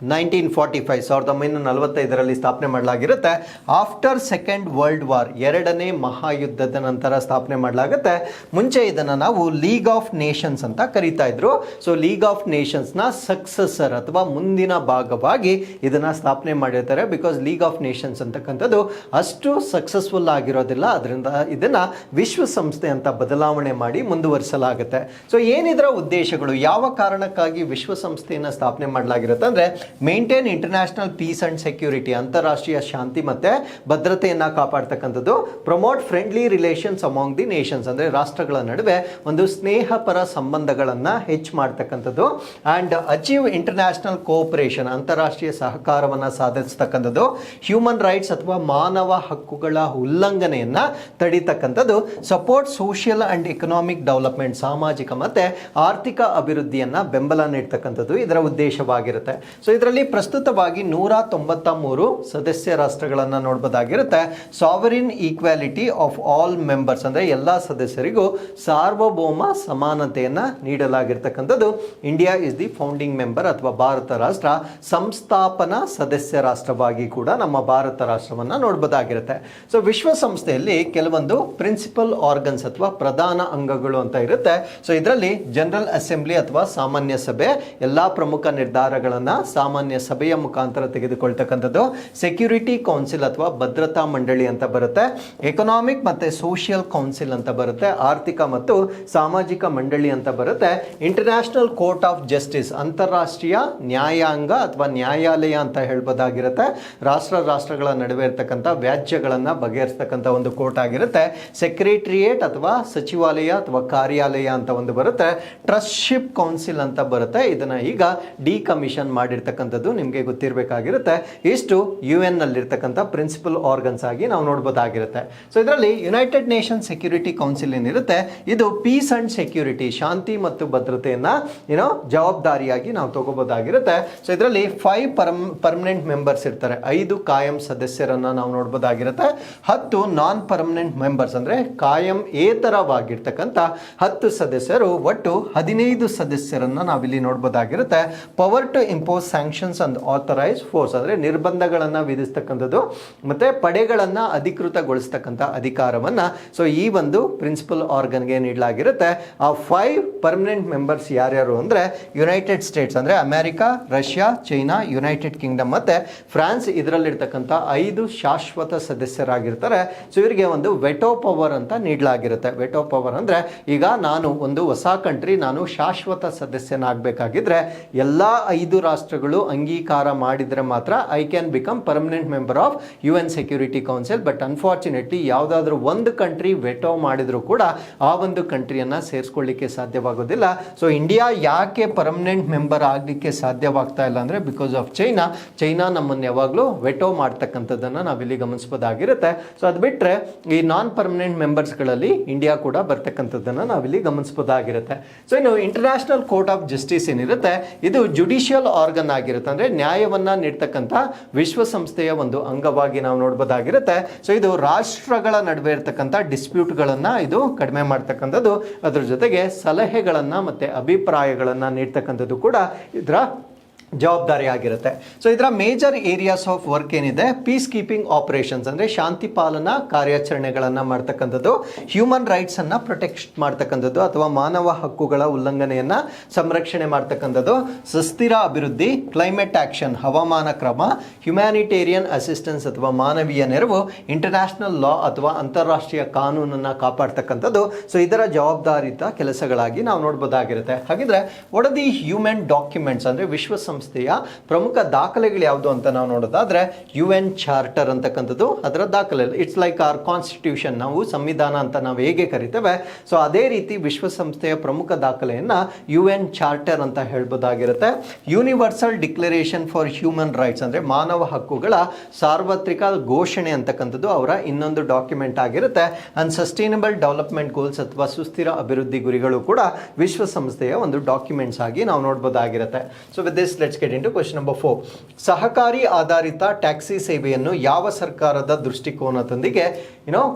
1945, 1945 ಸ್ಥಾಪನೆ ಮಾಡಲಾಗಿರುತ್ತೆ. ಆಫ್ಟರ್ ಸೆಕೆಂಡ್ ವರ್ಲ್ಡ್ ವಾರ್, ಎರಡನೇ ಮಹಾಯುದ್ಧದ ನಂತರ ಸ್ಥಾಪನೆ ಮಾಡಲಾಗುತ್ತೆ. ಮುಂಚೆ ಇದನ್ನು ನಾವು ಲೀಗ್ ಆಫ್ ನೇಷನ್ಸ್ ಅಂತ ಕರೀತಾ ಇದ್ರು. ಸೊ ಲೀಗ್ ಆಫ್ ನೇಷನ್ಸ್ನ ಸಕ್ಸಸರ್ ಅಥವಾ ಮುಂದಿನ ಭಾಗವಾಗಿ ಇದನ್ನು ಸ್ಥಾಪನೆ ಮಾಡಿರ್ತಾರೆ. ಬಿಕಾಸ್ ಲೀಗ್ ಆಫ್ ನೇಷನ್ಸ್ ಅಂತಕ್ಕಂಥದ್ದು ಅಷ್ಟು ಸಕ್ಸಸ್ಫುಲ್ ಆಗಿರೋದಿಲ್ಲ, ಅದರಿಂದ ಇದನ್ನು ವಿಶ್ವಸಂಸ್ಥೆ ಅಂತ ಬದಲಾವಣೆ ಮಾಡಿ ಮುಂದುವರಿಸಲಾಗುತ್ತೆ. ಸೊ ಏನಿದರ ಉದ್ದೇಶಗಳು, ಯಾವ ಕಾರಣಕ್ಕಾಗಿ ವಿಶ್ವಸಂಸ್ಥೆಯನ್ನು ಸ್ಥಾಪನೆ ಮಾಡಲಾಗಿರುತ್ತೆ ಅಂದರೆ, maintain international peace and security, ಅಂತಾರಾಷ್ಟ್ರೀಯ ಶಾಂತಿ ಮತ್ತೆ ಭದ್ರತೆಯನ್ನು ಕಾಪಾಡ್ತಕ್ಕಂಥದ್ದು. Promote friendly relations among the nations, ಅಂದರೆ ರಾಷ್ಟ್ರಗಳ ನಡುವೆ ಒಂದು ಸ್ನೇಹಪರ ಸಂಬಂಧಗಳನ್ನು ಹೆಚ್ಚು ಮಾಡ್ತಕ್ಕಂಥದ್ದು. ಆ್ಯಂಡ್ ಅಚೀವ್ ಇಂಟರ್ನ್ಯಾಷನಲ್ ಕೋಆಪರೇಷನ್, ಅಂತಾರಾಷ್ಟ್ರೀಯ ಸಹಕಾರವನ್ನು ಸಾಧಿಸ್ತಕ್ಕಂಥದ್ದು. ಹ್ಯೂಮನ್ ರೈಟ್ಸ್ ಅಥವಾ ಮಾನವ ಹಕ್ಕುಗಳ ಉಲ್ಲಂಘನೆಯನ್ನು ತಡೀತಕ್ಕಂಥದ್ದು. Support social and economic development, ಸಾಮಾಜಿಕ ಮತ್ತು ಆರ್ಥಿಕ ಅಭಿವೃದ್ಧಿಯನ್ನು ಬೆಂಬಲ ನೀಡ್ತಕ್ಕಂಥದ್ದು ಇದರ ಉದ್ದೇಶವಾಗಿರುತ್ತೆ. ಸೊ ಇದರಲ್ಲಿ ಪ್ರಸ್ತುತವಾಗಿ 193 ಸದಸ್ಯ ರಾಷ್ಟ್ರಗಳನ್ನು ನೋಡಬಹುದಾಗಿರುತ್ತೆ. Sovereign equality of all members, ಅಂದರೆ ಎಲ್ಲ ಸದಸ್ಯರಿಗೂ ಸಾರ್ವಭೌಮ ಸಮಾನತೆಯನ್ನು ನೀಡಲಾಗಿರ್ತಕ್ಕಂಥದ್ದು. India is the founding member ಅಥವಾ ಭಾರತ ರಾಷ್ಟ್ರ ಸಂಸ್ಥಾಪನಾ ಸದಸ್ಯ ರಾಷ್ಟ್ರವಾಗಿ ಕೂಡ ನಮ್ಮ ಭಾರತ ರಾಷ್ಟ್ರವನ್ನು ನೋಡಬಹುದಾಗಿರುತ್ತೆ. ಸೊ ವಿಶ್ವಸಂಸ್ಥೆಯಲ್ಲಿ ಕೆಲವೊಂದು ಪ್ರಿನ್ಸಿಪಲ್ ಆರ್ಗನ್ಸ್ ಅಥವಾ ಪ್ರಧಾನ ಅಂಗಗಳು ಅಂತ ಇರುತ್ತೆ. ಸೊ ಇದರಲ್ಲಿ ಜನರಲ್ ಅಸೆಂಬ್ಲಿ ಅಥವಾ ಸಾಮಾನ್ಯ ಸಭೆ ಎಲ್ಲ ಪ್ರಮುಖ ನಿರ್ಧಾರಗಳನ್ನು ಸಾಮಾನ್ಯ ಸಭೆಯ ಮುಖಾಂತರ ತೆಗೆದುಕೊಳ್ತಕ್ಕಂಥದ್ದು. ಸೆಕ್ಯೂರಿಟಿ ಕೌನ್ಸಿಲ್ ಅಥವಾ ಭದ್ರತಾ ಮಂಡಳಿ ಅಂತ ಬರುತ್ತೆ. ಎಕನಾಮಿಕ್ ಮತ್ತು ಸೋಷಿಯಲ್ ಕೌನ್ಸಿಲ್ ಅಂತ ಬರುತ್ತೆ. ಆರ್ಥಿಕ ಮತ್ತು ಸಾಮಾಜಿಕ ಮಂಡಳಿ ಅಂತ ಬರುತ್ತೆ. ಇಂಟರ್ನ್ಯಾಷನಲ್ ಕೋರ್ಟ್ ಆಫ್ ಜಸ್ಟಿಸ್, ಅಂತಾರಾಷ್ಟ್ರೀಯ ನ್ಯಾಯಾಂಗ ಅಥವಾ ನ್ಯಾಯಾಲಯ ಅಂತ ಹೇಳ್ಬೋದಾಗಿರುತ್ತೆ. ರಾಷ್ಟ್ರಗಳ ನಡುವೆ ಇರ್ತಕ್ಕಂಥ ವ್ಯಾಜ್ಯಗಳನ್ನು ಬಗೆಹರಿಸ್ತಕ್ಕಂಥ ಒಂದು ಕೋರ್ಟ್ ಆಗಿರುತ್ತೆ. ಸೆಕ್ರೆಟರಿಯೇಟ್ ಅಥವಾ ಸಚಿವಾಲಯ ಅಥವಾ ಕಾರ್ಯಾಲಯ ಅಂತ ಒಂದು ಬರುತ್ತೆ. ಟ್ರಸ್ಟ್ಶಿಪ್ ಕೌನ್ಸಿಲ್ ಅಂತ ಬರುತ್ತೆ. ಇದನ್ನ ಈಗ ಡಿಕಮಿಷನ್ ಮಾಡಿರ್ತಕ್ಕಂಥ ಅಂತಕ್ಕಂಥದ್ದು ನಿಮಗೆ ಗೊತ್ತಿರಬೇಕಾಗಿರುತ್ತೆ. ಇಷ್ಟು UN ನಲ್ಲಿರ್ತಕ್ಕಂಥ ಪ್ರಿನ್ಸಿಪಲ್ ಆರ್ಗನ್ಸ್ ಆಗಿ ನಾವು ನೋಡ್ಬೋದಾಗಿರುತ್ತೆ. ಸೊ ಇದರಲ್ಲಿ ಯುನೈಟೆಡ್ ನೇಷನ್ ಸೆಕ್ಯೂರಿಟಿ ಕೌನ್ಸಿಲ್ ಏನಿರುತ್ತೆ ಇದು ಪೀಸ್ ಅಂಡ್ ಸೆಕ್ಯೂರಿಟಿ, ಶಾಂತಿ ಮತ್ತು ಭದ್ರತೆಯನ್ನ ಜವಾಬ್ದಾರಿಯಾಗಿ ನಾವು ತಗೋಬೋದಾಗಿರುತ್ತೆ. ಸೊ ಇದರಲ್ಲಿ 5 ಪರ್ಮನೆಂಟ್ ಮೆಂಬರ್ಸ್ ಇರ್ತಾರೆ, 5 ಕಾಯಂ ಸದಸ್ಯರನ್ನ ನಾವು ನೋಡ್ಬೋದಾಗಿರುತ್ತೆ. 10 ನಾನ್ ಪರ್ಮನೆಂಟ್ ಮೆಂಬರ್ಸ್ ಅಂದ್ರೆ ಕಾಯಂ ಏತರವಾಗಿರ್ತಕ್ಕಂಥ 10 ಸದಸ್ಯರು, ಒಟ್ಟು 15 ಸದಸ್ಯರನ್ನ ನಾವಿಲ್ಲಿ ನೋಡ್ಬೋದಾಗಿರುತ್ತೆ. Power to impose sanctions and authorise force ಅಂದ್ರೆ ನಿರ್ಬಂಧಗಳನ್ನ ವಿಧಿಸ್ತಕ್ಕಂಥದ್ದು ಮತ್ತೆ ಪಡೆಗಳನ್ನ ಅಧಿಕೃತಗೊಳಿಸ್ತಕ್ಕಂಥ ಅಧಿಕಾರವನ್ನ ಸೊ ಈ ಒಂದು ಪ್ರಿನ್ಸಿಪಲ್ ಆರ್ಗನ್ಗೆ ನೀಡಲಾಗಿರುತ್ತೆ. ಆ 5 ಪರ್ಮನೆಂಟ್ ಮೆಂಬರ್ಸ್ ಯಾರ್ಯಾರು ಅಂದ್ರೆ ಯುನೈಟೆಡ್ ಸ್ಟೇಟ್ಸ್ ಅಂದ್ರೆ America, Russia, China, United Kingdom ಮತ್ತೆ ಫ್ರಾನ್ಸ್. ಇದರಲ್ಲಿರ್ತಕ್ಕಂಥ 5 ಶಾಶ್ವತ ಸದಸ್ಯರಾಗಿರ್ತಾರೆ. ಸೊ ಇವರಿಗೆ ಒಂದು ವೆಟೋ ಪವರ್ ಅಂತ ನೀಡಲಾಗಿರುತ್ತೆ. ವೆಟೋ ಪವರ್ ಅಂದ್ರೆ ಈಗ ನಾನು ಒಂದು ಹೊಸ ಕಂಟ್ರಿ ನಾನು ಶಾಶ್ವತ ಸದಸ್ಯನಾಗಬೇಕಾಗಿದ್ರೆ ಎಲ್ಲಾ 5 ರಾಷ್ಟ್ರಗಳು ಅಂಗೀಕಾರ ಮಾಡಿದ್ರೆ ಮಾತ್ರ I can become permanent member of UN security council. But unfortunately ಯಾವುದಾದ್ರೂ ಒಂದು ಕಂಟ್ರಿ ವೆಟೋ ಮಾಡಿದ್ರು ಕೂಡ ಆ ಒಂದು ಕಂಟ್ರಿಯನ್ನ ಸೇರಿಸ್ಕೊಳ್ಳಿಕ್ಕೆ ಸಾಧ್ಯವಾಗೋದಿಲ್ಲ. ಸೊ ಇಂಡಿಯಾ ಯಾಕೆ ಪರ್ಮನೆಂಟ್ ಮೆಂಬರ್ ಆಗಲಿಕ್ಕೆ ಸಾಧ್ಯವಾಗ್ತಾ ಇಲ್ಲ ಅಂದ್ರೆ ಬಿಕಾಸ್ ಆಫ್ ಚೈನಾ ನಮ್ಮನ್ನು ಯಾವಾಗಲೂ ವೆಟೋ ಮಾಡ್ತಕ್ಕಂಥದ್ದನ್ನು ನಾವಿಲ್ಲಿ ಗಮನಿಸಬಹುದಾಗಿರುತ್ತೆ. ಸೊ ಅದು ಬಿಟ್ಟರೆ ಈ ನಾನ್ ಪರ್ಮನೆಂಟ್ ಮೆಂಬರ್ಸ್ಗಳಲ್ಲಿ ಇಂಡಿಯಾ ಕೂಡ ಬರ್ತಕ್ಕಂಥದ್ದನ್ನು ನಾವಿಲ್ಲಿ ಗಮನಿಸಬಹುದಾಗಿರುತ್ತೆ. ಸೊ ಇನ್ನು ಇಂಟರ್ನ್ಯಾಷನಲ್ ಕೋರ್ಟ್ ಆಫ್ ಜಸ್ಟಿಸ್ ಏನಿರುತ್ತೆ ಇದು ಜುಡಿಷಿಯಲ್ ಆರ್ಗನ್ ಆಗಿರುತ್ತೆ, ಅಂದ್ರೆ ನ್ಯಾಯವನ್ನ ನೀಡ್ತಕ್ಕಂಥ ವಿಶ್ವಸಂಸ್ಥೆಯ ಒಂದು ಅಂಗವಾಗಿ ನಾವು ನೋಡಬಹುದಾಗಿರುತ್ತೆ. ಸೊ ಇದು ರಾಷ್ಟ್ರಗಳ ನಡುವೆ ಇರತಕ್ಕಂಥ ಡಿಸ್ಪ್ಯೂಟ್ಗಳನ್ನ ಇದು ಕಡಿಮೆ ಮಾಡ್ತಕ್ಕಂಥದ್ದು, ಅದ್ರ ಜೊತೆಗೆ ಸಲಹೆಗಳನ್ನ ಮತ್ತೆ ಅಭಿಪ್ರಾಯಗಳನ್ನ ನೀಡ್ತಕ್ಕಂಥದ್ದು ಕೂಡ ಇದರ ಜವಾಬ್ದಾರಿ ಆಗಿರುತ್ತೆ. ಸೊ ಇದರ ಮೇಜರ್ ಏರಿಯಾಸ್ ಆಫ್ ವರ್ಕ್ ಏನಿದೆ, ಪೀಸ್ ಕೀಪಿಂಗ್ ಆಪರೇಷನ್ಸ್ ಅಂದರೆ ಶಾಂತಿ ಪಾಲನಾ ಕಾರ್ಯಾಚರಣೆಗಳನ್ನು ಮಾಡ್ತಕ್ಕಂಥದ್ದು, ಹ್ಯೂಮನ್ ರೈಟ್ಸ್ ಅನ್ನು ಪ್ರೊಟೆಕ್ಟ್ ಮಾಡ್ತಕ್ಕಂಥದ್ದು ಅಥವಾ ಮಾನವ ಹಕ್ಕುಗಳ ಉಲ್ಲಂಘನೆಯನ್ನು ಸಂರಕ್ಷಣೆ ಮಾಡ್ತಕ್ಕಂಥದ್ದು, ಸುಸ್ಥಿರ ಅಭಿವೃದ್ಧಿ, ಕ್ಲೈಮೇಟ್ ಆಕ್ಷನ್ ಹವಾಮಾನ ಕ್ರಮ, ಹ್ಯುಮ್ಯಾನಿಟೇರಿಯನ್ ಅಸಿಸ್ಟೆನ್ಸ್ ಅಥವಾ ಮಾನವೀಯ ನೆರವು, ಇಂಟರ್ನ್ಯಾಷನಲ್ ಲಾ ಅಥವಾ ಅಂತಾರಾಷ್ಟ್ರೀಯ ಕಾನೂನನ್ನು ಕಾಪಾಡ್ತಕ್ಕಂಥದ್ದು. ಸೊ ಇದರ ಜವಾಬ್ದಾರಿತ ಕೆಲಸಗಳಾಗಿ ನಾವು ನೋಡ್ಬೋದಾಗಿರುತ್ತೆ. ಹಾಗಿದ್ರೆ what are the human documents ಅಂದರೆ ವಿಶ್ವಸಂಸ್ಥೆಯ ಪ್ರಮುಖ ದಾಖಲೆಗಳು ಯಾವುದು ಅಂತ ನಾವು ನೋಡೋದಾದ್ರೆ UN ಚಾರ್ಟರ್ ಅಂತಕ್ಕಂಥದ್ದು ಅದರ ದಾಖಲೆ. ಇಟ್ಸ್ ಲೈಕ್ ಆರ್ ಕಾನ್ಸ್ಟಿಟ್ಯೂಷನ್, ನಾವು ಸಂವಿಧಾನ ಅಂತ ನಾವು ಹೇಗೆ ಕರಿತೇವೆ ಸೊ ಅದೇ ರೀತಿ ವಿಶ್ವಸಂಸ್ಥೆಯ ಪ್ರಮುಖ ದಾಖಲೆಯನ್ನ UN ಚಾರ್ಟರ್ ಅಂತ ಹೇಳ್ಬೋದಾಗಿರುತ್ತೆ. Universal declaration for human rights ಅಂದ್ರೆ ಮಾನವ ಹಕ್ಕುಗಳ ಸಾರ್ವತ್ರಿಕ ಘೋಷಣೆ ಅಂತಕ್ಕಂಥದ್ದು ಅವರ ಇನ್ನೊಂದು ಡಾಕ್ಯುಮೆಂಟ್ ಆಗಿರುತ್ತೆ. ಅಂಡ್ ಸಸ್ಟೈನಬಲ್ ಡೆವಲಪ್ಮೆಂಟ್ ಗೋಲ್ಸ್ ಅಥವಾ ಸುಸ್ಥಿರ ಅಭಿವೃದ್ಧಿ ಗುರಿಗಳು ಕೂಡ ವಿಶ್ವಸಂಸ್ಥೆಯ ಒಂದು ಡಾಕ್ಯುಮೆಂಟ್ಸ್ ಆಗಿ ನಾವು ನೋಡಬಹುದಾಗಿರುತ್ತೆ. So with this let's get into question number 4. ಸಹಕಾರಿ ಆಧಾರಿತ ಟ್ಯಾಕ್ಸಿ ಸೇವೆಯನ್ನು ಯಾವ ಸರ್ಕಾರದ ದೃಷ್ಟಿಕೋನದೊಂದಿಗೆ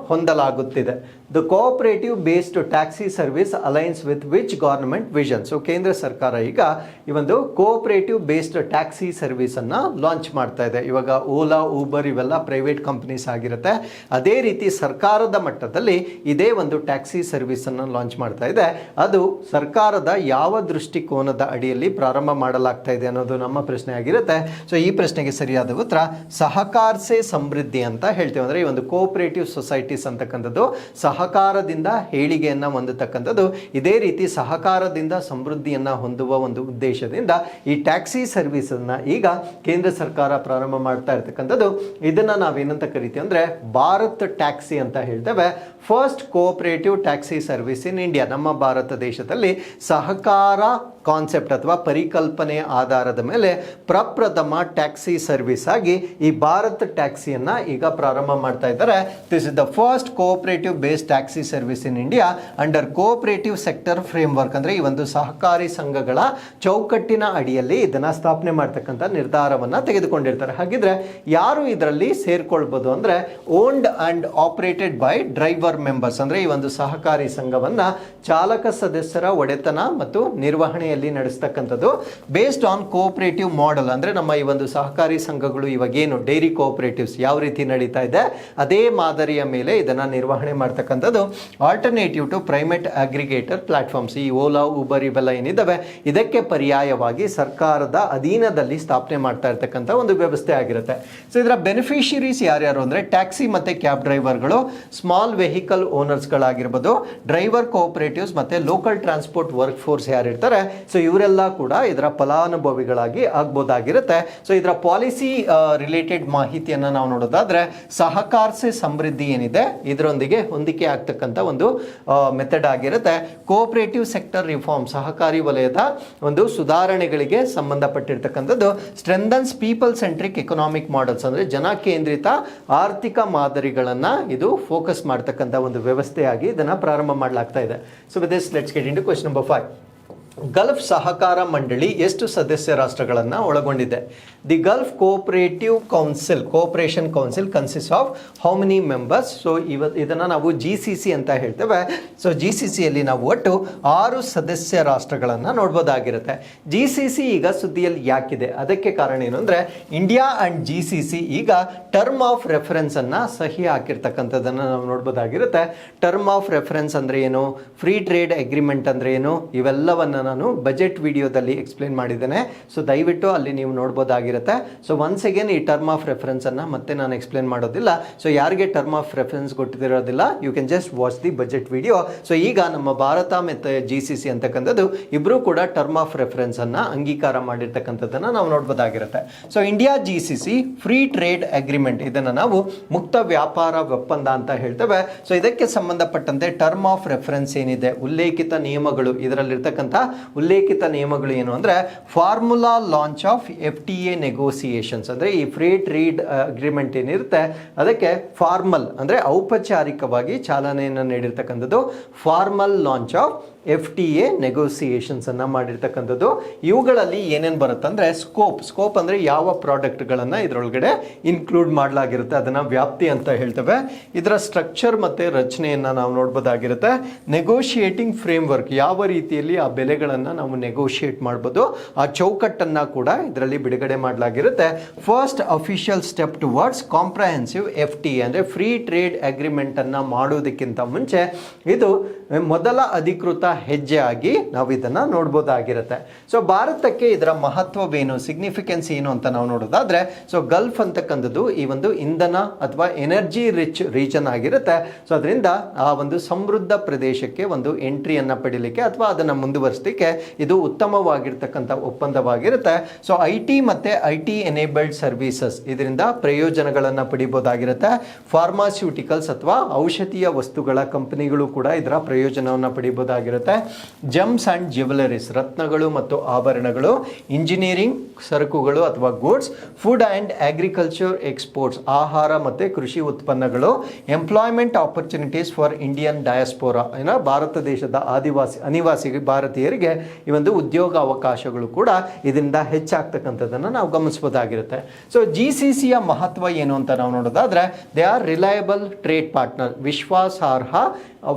ಹೊಂದಲಾಗುತ್ತಿದೆ? The cooperative based taxi service aligns with which government vision? So ಕೇಂದ್ರ ಸರ್ಕಾರ ಈಗ ಈ ಒಂದು ಕೋಆಪರೇಟಿವ್ ಬೇಸ್ಡ್ ಟ್ಯಾಕ್ಸಿ ಸರ್ವಿಸ್ ಅನ್ನ ಲಾಂಚ್ ಮಾಡ್ತಾ ಇದೆ. ಇವಾಗ ಓಲಾ, ಊಬರ್ ಇವೆಲ್ಲ ಪ್ರೈವೇಟ್ ಕಂಪನೀಸ್ ಆಗಿರುತ್ತೆ. ಅದೇ ರೀತಿ ಸರ್ಕಾರದ ಮಟ್ಟದಲ್ಲಿ ಇದೇ ಒಂದು ಟ್ಯಾಕ್ಸಿ ಸರ್ವಿಸ್ ಅನ್ನು ಲಾಂಚ್ ಮಾಡ್ತಾ ಇದೆ. ಅದು ಸರ್ಕಾರದ ಯಾವ ದೃಷ್ಟಿಕೋನದ ಅಡಿಯಲ್ಲಿ ಪ್ರಾರಂಭ ಮಾಡಲಾಗ್ತಾ ಇದೆ ಅನ್ನೋದು ನಮ್ಮ ಪ್ರಶ್ನೆ ಆಗಿರುತ್ತೆ. ಸೊ ಈ ಪ್ರಶ್ನೆಗೆ ಸರಿಯಾದ ಉತ್ತರ ಸಹಕಾರ ಸೇ ಸಮೃದ್ಧಿ ಅಂತ ಹೇಳ್ತೇವೆ. ಅಂದ್ರೆ ಈ ಒಂದು ಕೋಆಪರೇಟಿವ್ ಸೊಸೈಟೀಸ್ ಅಂತಕ್ಕಂಥದ್ದು ಸಹಕಾರದಿಂದ ಏಳಿಗೆಯನ್ನ ಹೊಂದತಕ್ಕಂಥದ್ದು. ಇದೇ ರೀತಿ ಸಹಕಾರದಿಂದ ಸಮೃದ್ಧಿಯನ್ನ ಹೊಂದುವ ಒಂದು ಉದ್ದೇಶದಿಂದ ಈ ಟ್ಯಾಕ್ಸಿ ಸರ್ವಿಸ್ ಅನ್ನ ಈಗ ಕೇಂದ್ರ ಸರ್ಕಾರ ಪ್ರಾರಂಭ ಮಾಡ್ತಾ ಇರ್ತಕ್ಕಂಥದ್ದು. ಇದನ್ನ ನಾವೇನಂತ ಕರಿತೀವಿ ಅಂದ್ರೆ ಭಾರತ್ ಟ್ಯಾಕ್ಸಿ ಅಂತ ಹೇಳ್ತೇವೆ. First cooperative taxi service in India. ನಮ್ಮ ಭಾರತ ದೇಶದಲ್ಲಿ ಸಹಕಾರ ಕಾನ್ಸೆಪ್ಟ್ ಅಥವಾ ಪರಿಕಲ್ಪನೆಯ ಆಧಾರದ ಮೇಲೆ ಪ್ರಪ್ರಥಮ ಟ್ಯಾಕ್ಸಿ ಸರ್ವಿಸ್ ಆಗಿ ಈ ಭಾರತ್ ಟ್ಯಾಕ್ಸಿಯನ್ನ ಈಗ ಪ್ರಾರಂಭ ಮಾಡ್ತಾ ಇದ್ದಾರೆ. This is the first cooperative based taxi service in India under cooperative sector framework. ಅಂದ್ರೆ ಈ ಒಂದು ಸಹಕಾರಿ ಸಂಘಗಳ ಚೌಕಟ್ಟಿನ ಅಡಿಯಲ್ಲಿ ಇದನ್ನ ಸ್ಥಾಪನೆ ಮಾಡ್ತಕ್ಕಂಥ ನಿರ್ಧಾರವನ್ನ ತೆಗೆದುಕೊಂಡಿರ್ತಾರೆ. ಹಾಗಿದ್ರೆ ಯಾರು ಇದರಲ್ಲಿ ಸೇರ್ಕೊಳ್ಬಹುದು ಅಂದ್ರೆ owned and operated by driver members. ಅಂದ್ರೆ ಈ ಒಂದು ಸಹಕಾರಿ ಸಂಘವನ್ನ ಚಾಲಕ ಸದಸ್ಯರ ಒಡೆತನ ಮತ್ತು ನಿರ್ವಹಣೆಯಲ್ಲಿ ನಡೆಸ್ತಕ್ಕಂಥದ್ದು. ಬೇಸ್ಡ್ ಆನ್ ಕೋಆಪರೇಟಿವ್ ಮಾಡೆಲ್ ಅಂದ್ರೆ ನಮ್ಮ ಈ ಒಂದು ಸಹಕಾರಿ ಸಂಘಗಳು ಇವಾಗೇನು ಡೈರಿ ಕೋಆಪರೇಟಿವ್ಸ್ ಯಾವ ರೀತಿ ನಡೀತಾ ಇದೆ ಅದೇ ಮಾದರಿಯ ಮೇಲೆ ಇದನ್ನ ನಿರ್ವಹಣೆ ಮಾಡ್ತಕ್ಕಂಥದ್ದು. Alternative to private aggregator platforms, ಈ ಓಲಾ, ಊಬರ್ ಇವೆಲ್ಲ ಏನಿದಾವೆ ಇದಕ್ಕೆ ಪರ್ಯಾಯವಾಗಿ ಸರ್ಕಾರದ ಅಧೀನದಲ್ಲಿ ಸ್ಥಾಪನೆ ಮಾಡ್ತಾ ಇರ್ತಕ್ಕಂಥ ಒಂದು ವ್ಯವಸ್ಥೆ ಆಗಿರುತ್ತೆ. ಸೊ ಇದರ ಬೆನಿಫಿಷಿಯರೀಸ್ ಯಾರ್ಯಾರು ಅಂದ್ರೆ ಟ್ಯಾಕ್ಸಿ ಮತ್ತೆ ಕ್ಯಾಬ್ ಡ್ರೈವರ್ಗಳು, ಸ್ಮಾಲ್ ವೆಹಿಕಲ್ ಓನರ್ಸ್ಗಳಾಗಿರ್ಬೋದು, ಡ್ರೈವರ್ ಕೋಆಪರೇಟಿವ್ಸ್ ಮತ್ತೆ ಲೋಕಲ್ ಟ್ರಾನ್ಸ್ಪೋರ್ಟ್ ವರ್ಕ್ ಫೋರ್ಸ್ ಯಾರಿರ್ತಾರೆ ಸೊ ಇವರೆಲ್ಲ ಕೂಡ ಇದರ ಫಲಾನುಭವಿಗಳಾಗಿ ಆಗ್ಬೋದಾಗಿರುತ್ತೆ. ಸೊ ಇದರ ಪಾಲಿಸಿ ರಿಲೇಟೆಡ್ ಮಾಹಿತಿಯನ್ನು ನಾವು ನೋಡೋದಾದ್ರೆ ಸಹಕಾರ ಸೆ ಸಮೃದ್ಧಿ ಏನಿದೆ ಇದರೊಂದಿಗೆ ಹೊಂದಿಕೆ ಆಗ್ತಕ್ಕಂಥ ಒಂದು ಮೆಥಡ್ ಆಗಿರುತ್ತೆ. ಕೋಆಪರೇಟಿವ್ ಸೆಕ್ಟರ್ ರಿಫಾರ್ಮ್, ಸಹಕಾರಿ ವಲಯದ ಒಂದು ಸುಧಾರಣೆಗಳಿಗೆ ಸಂಬಂಧಪಟ್ಟಿರ್ತಕ್ಕಂಥದ್ದು. Strengthens people centric economic models, ಅಂದ್ರೆ ಜನ ಕೇಂದ್ರಿತ ಆರ್ಥಿಕ ಮಾದರಿಗಳನ್ನ ಇದು ಫೋಕಸ್ ಮಾಡ್ತಕ್ಕಂಥ ಒಂದು ವ್ಯವಸ್ಥೆಯಾಗಿ ಇದನ್ನ ಪ್ರಾರಂಭ ಮಾಡಲಾಗ್ತಾ ಇದೆ. So with this let's get into question number 5. Gulf ಸಹಕಾರ ಮಂಡಳಿ ಎಷ್ಟು ಸದಸ್ಯ ರಾಷ್ಟ್ರಗಳನ್ನು ಒಳಗೊಂಡಿದೆ? The Gulf Cooperation Council consist of how many members? So ಇದನ್ನು ನಾವು GCC ಅಂತ ಹೇಳ್ತೇವೆ. ಸೊ GCCಯಲ್ಲಿ ನಾವು ಒಟ್ಟು 6 ಸದಸ್ಯ ರಾಷ್ಟ್ರಗಳನ್ನು ನೋಡ್ಬೋದಾಗಿರುತ್ತೆ. GCC ಈಗ ಸುದ್ದಿಯಲ್ಲಿ ಯಾಕಿದೆ? ಅದಕ್ಕೆ ಕಾರಣ ಏನು ಅಂದರೆ ಇಂಡಿಯಾ ಆ್ಯಂಡ್ GCC ಈಗ ಟರ್ಮ್ ಆಫ್ ರೆಫರೆನ್ಸ್ ಅನ್ನು ಸಹಿ ಹಾಕಿರ್ತಕ್ಕಂಥದ್ದನ್ನು ನಾವು ನೋಡ್ಬೋದಾಗಿರುತ್ತೆ. ಟರ್ಮ್ ಆಫ್ ರೆಫರೆನ್ಸ್ ಅಂದರೆ ಏನು, ಫ್ರೀ ಟ್ರೇಡ್ ಅಗ್ರಿಮೆಂಟ್ ಅಂದರೆ ಏನು, ಇವೆಲ್ಲವನ್ನು ನಾನು ಬಜೆಟ್ ವಿಡಿಯೋದಲ್ಲಿ ಎಕ್ಸ್ಪ್ಲೇನ್ ಮಾಡಿದ್ದೇನೆ. ಸೊ ದಯವಿಟ್ಟು ಅಲ್ಲಿ ನೀವು ನೋಡ್ಬೋದಾಗಿರುತ್ತೆ. ಸೊ ಒನ್ಸ್ ಅಗೇನ್ ಈ ಟರ್ಮ್ ಆಫ್ ರೆಫರೆನ್ಸ್ ಅನ್ನ ಮತ್ತೆ ನಾನು ಎಕ್ಸ್ಪ್ಲೇನ್ ಮಾಡೋದಿಲ್ಲ. ಸೊ ಯಾರಿಗೆ ಟರ್ಮ್ ಆಫ್ ರೆಫರೆನ್ಸ್ ಗೊತ್ತಿರೋದಿಲ್ಲ, you can just watch the budget video. So ಈಗ ನಮ್ಮ ಭಾರತ ಮತ್ತು GCC ಅಂತಕ್ಕಂಥದ್ದು ಇಬ್ಬರೂ ಕೂಡ ಟರ್ಮ್ ಆಫ್ ರೆಫರೆನ್ಸ್ ಅನ್ನ ಅಂಗೀಕಾರ ಮಾಡಿರ್ತಕ್ಕಂಥದ್ದನ್ನ ನಾವು ನೋಡ್ಬೋದಾಗಿರುತ್ತೆ. So India GCC free trade agreement, ಇದನ್ನು ನಾವು ಮುಕ್ತ ವ್ಯಾಪಾರ ಒಪ್ಪಂದ ಅಂತ ಹೇಳ್ತೇವೆ. ಸೊ ಇದಕ್ಕೆ ಸಂಬಂಧಪಟ್ಟಂತೆ ಟರ್ಮ್ ಆಫ್ ರೆಫರೆನ್ಸ್ ಏನಿದೆ, ಉಲ್ಲೇಖಿತ ನಿಯಮಗಳು, ಇದರಲ್ಲಿರ್ತಕ್ಕಂಥ ಉಲ್ಲೇಖಿತ ನಿಯಮಗಳು ಏನು ಅಂದರೆ formula launch of FTA negotiations, ಅಂದರೆ ಈ ಫ್ರೀ ಟ್ರೇಡ್ ಅಗ್ರಿಮೆಂಟ್ ಏನಿರುತ್ತೆ ಅದಕ್ಕೆ ಫಾರ್ಮಲ್ ಅಂದರೆ ಔಪಚಾರಿಕವಾಗಿ ಚಾಲನೆಯನ್ನು ನೀಡಿರ್ತಕ್ಕಂಥದ್ದು. Formal launch of FTA negotiations ಅನ್ನು ಮಾಡಿರ್ತಕ್ಕಂಥದ್ದು. ಇವುಗಳಲ್ಲಿ ಏನೇನು ಬರುತ್ತೆ ಅಂದರೆ ಸ್ಕೋಪ್ ಅಂದರೆ ಯಾವ ಪ್ರಾಡಕ್ಟ್ಗಳನ್ನು ಇದರೊಳಗಡೆ ಇನ್ಕ್ಲೂಡ್ ಮಾಡಲಾಗಿರುತ್ತೆ ಅದನ್ನು ವ್ಯಾಪ್ತಿ ಅಂತ ಹೇಳ್ತೇವೆ. ಇದರ ಸ್ಟ್ರಕ್ಚರ್ ಮತ್ತು ರಚನೆಯನ್ನು ನಾವು ನೋಡ್ಬೋದಾಗಿರುತ್ತೆ. ನೆಗೋಷಿಯೇಟಿಂಗ್ ಫ್ರೇಮ್ವರ್ಕ್, ಯಾವ ರೀತಿಯಲ್ಲಿ ಆ ಬೆಲೆಗಳನ್ನು ನಾವು ನೆಗೋಷಿಯೇಟ್ ಮಾಡ್ಬೋದು, ಆ ಚೌಕಟ್ಟನ್ನು ಕೂಡ ಇದರಲ್ಲಿ ಬಿಡುಗಡೆ ಮಾಡಲಾಗಿರುತ್ತೆ. First official step towards comprehensive FTA ಅಂದರೆ ಫ್ರೀ ಟ್ರೇಡ್ ಅಗ್ರಿಮೆಂಟನ್ನು ಮಾಡೋದಕ್ಕಿಂತ ಮುಂಚೆ ಇದು ಮೊದಲ ಅಧಿಕೃತ ಹೆಜ್ಜೆ ಆಗಿ ನಾವು ಇದನ್ನು ನೋಡ್ಬೋದಾಗಿರುತ್ತೆ. ಸೊ ಭಾರತಕ್ಕೆ ಇದರ ಮಹತ್ವವೇನು, ಸಿಗ್ನಿಫಿಕೆನ್ಸ್ ಏನು ಅಂತ ನಾವು ನೋಡೋದಾದ್ರೆ, ಸೊ ಗಲ್ಫ್ ಅಂತಕ್ಕಂಥದ್ದು ಈ ಒಂದು ಇಂಧನ ಅಥವಾ ಎನರ್ಜಿ ರಿಚ್ ರೀಜನ್ ಆಗಿರುತ್ತೆ. ಸೊ ಅದರಿಂದ ಆ ಒಂದು ಸಮೃದ್ಧ ಪ್ರದೇಶಕ್ಕೆ ಒಂದು ಎಂಟ್ರಿಯನ್ನು ಪಡಿಲಿಕ್ಕೆ ಅಥವಾ ಅದನ್ನು ಮುಂದುವರಿಸಲಿಕ್ಕೆ ಇದು ಉತ್ತಮವಾಗಿರ್ತಕ್ಕಂಥ ಒಪ್ಪಂದವಾಗಿರುತ್ತೆ. ಸೊ IT ಮತ್ತು IT ಎನೇಬಲ್ಡ್ ಸರ್ವಿಸಸ್, ಇದರಿಂದ ಪ್ರಯೋಜನಗಳನ್ನು ಪಡಿಬೋದಾಗಿರುತ್ತೆ. ಫಾರ್ಮಾಸ್ಯೂಟಿಕಲ್ಸ್ ಅಥವಾ ಔಷಧೀಯ ವಸ್ತುಗಳ ಕಂಪನಿಗಳು ಕೂಡ ಇದರ ಪ್ರಯೋಜನವನ್ನು ಪಡಿಬೋದಾಗಿರುತ್ತೆ. ಜಮ್ಸ್ ಅಂಡ್ ಜ್ಯುವೆಲರೀಸ್, ರತ್ನಗಳು ಮತ್ತು ಆಭರಣಗಳು. ಇಂಜಿನಿಯರಿಂಗ್ ಸರಕುಗಳು ಅಥವಾ goods. Food and agriculture exports, ಆಹಾರ ಮತ್ತು ಕೃಷಿ ಉತ್ಪನ್ನಗಳು. ಎಂಪ್ಲಾಯ್ಮೆಂಟ್ ಆಪರ್ಚುನಿಟೀಸ್ ಫಾರ್ ಇಂಡಿಯನ್ ಡಯಾಸ್ಪೋರಾ, ಏನೋ ಭಾರತ ದೇಶದ ಅನಿವಾಸಿ ಭಾರತೀಯರಿಗೆ ಈ ಒಂದು ಉದ್ಯೋಗ ಅವಕಾಶಗಳು ಕೂಡ ಇದರಿಂದ ಹೆಚ್ಚಾಗ್ತಕ್ಕಂಥದ್ದನ್ನು ನಾವು ಗಮನಿಸಬಹುದಾಗಿರುತ್ತೆ. ಸೊ GCCಯ ಮಹತ್ವ ಏನು ಅಂತ ನಾವು ನೋಡೋದಾದ್ರೆ, they are reliable trade partner, ವಿಶ್ವಾಸಾರ್ಹ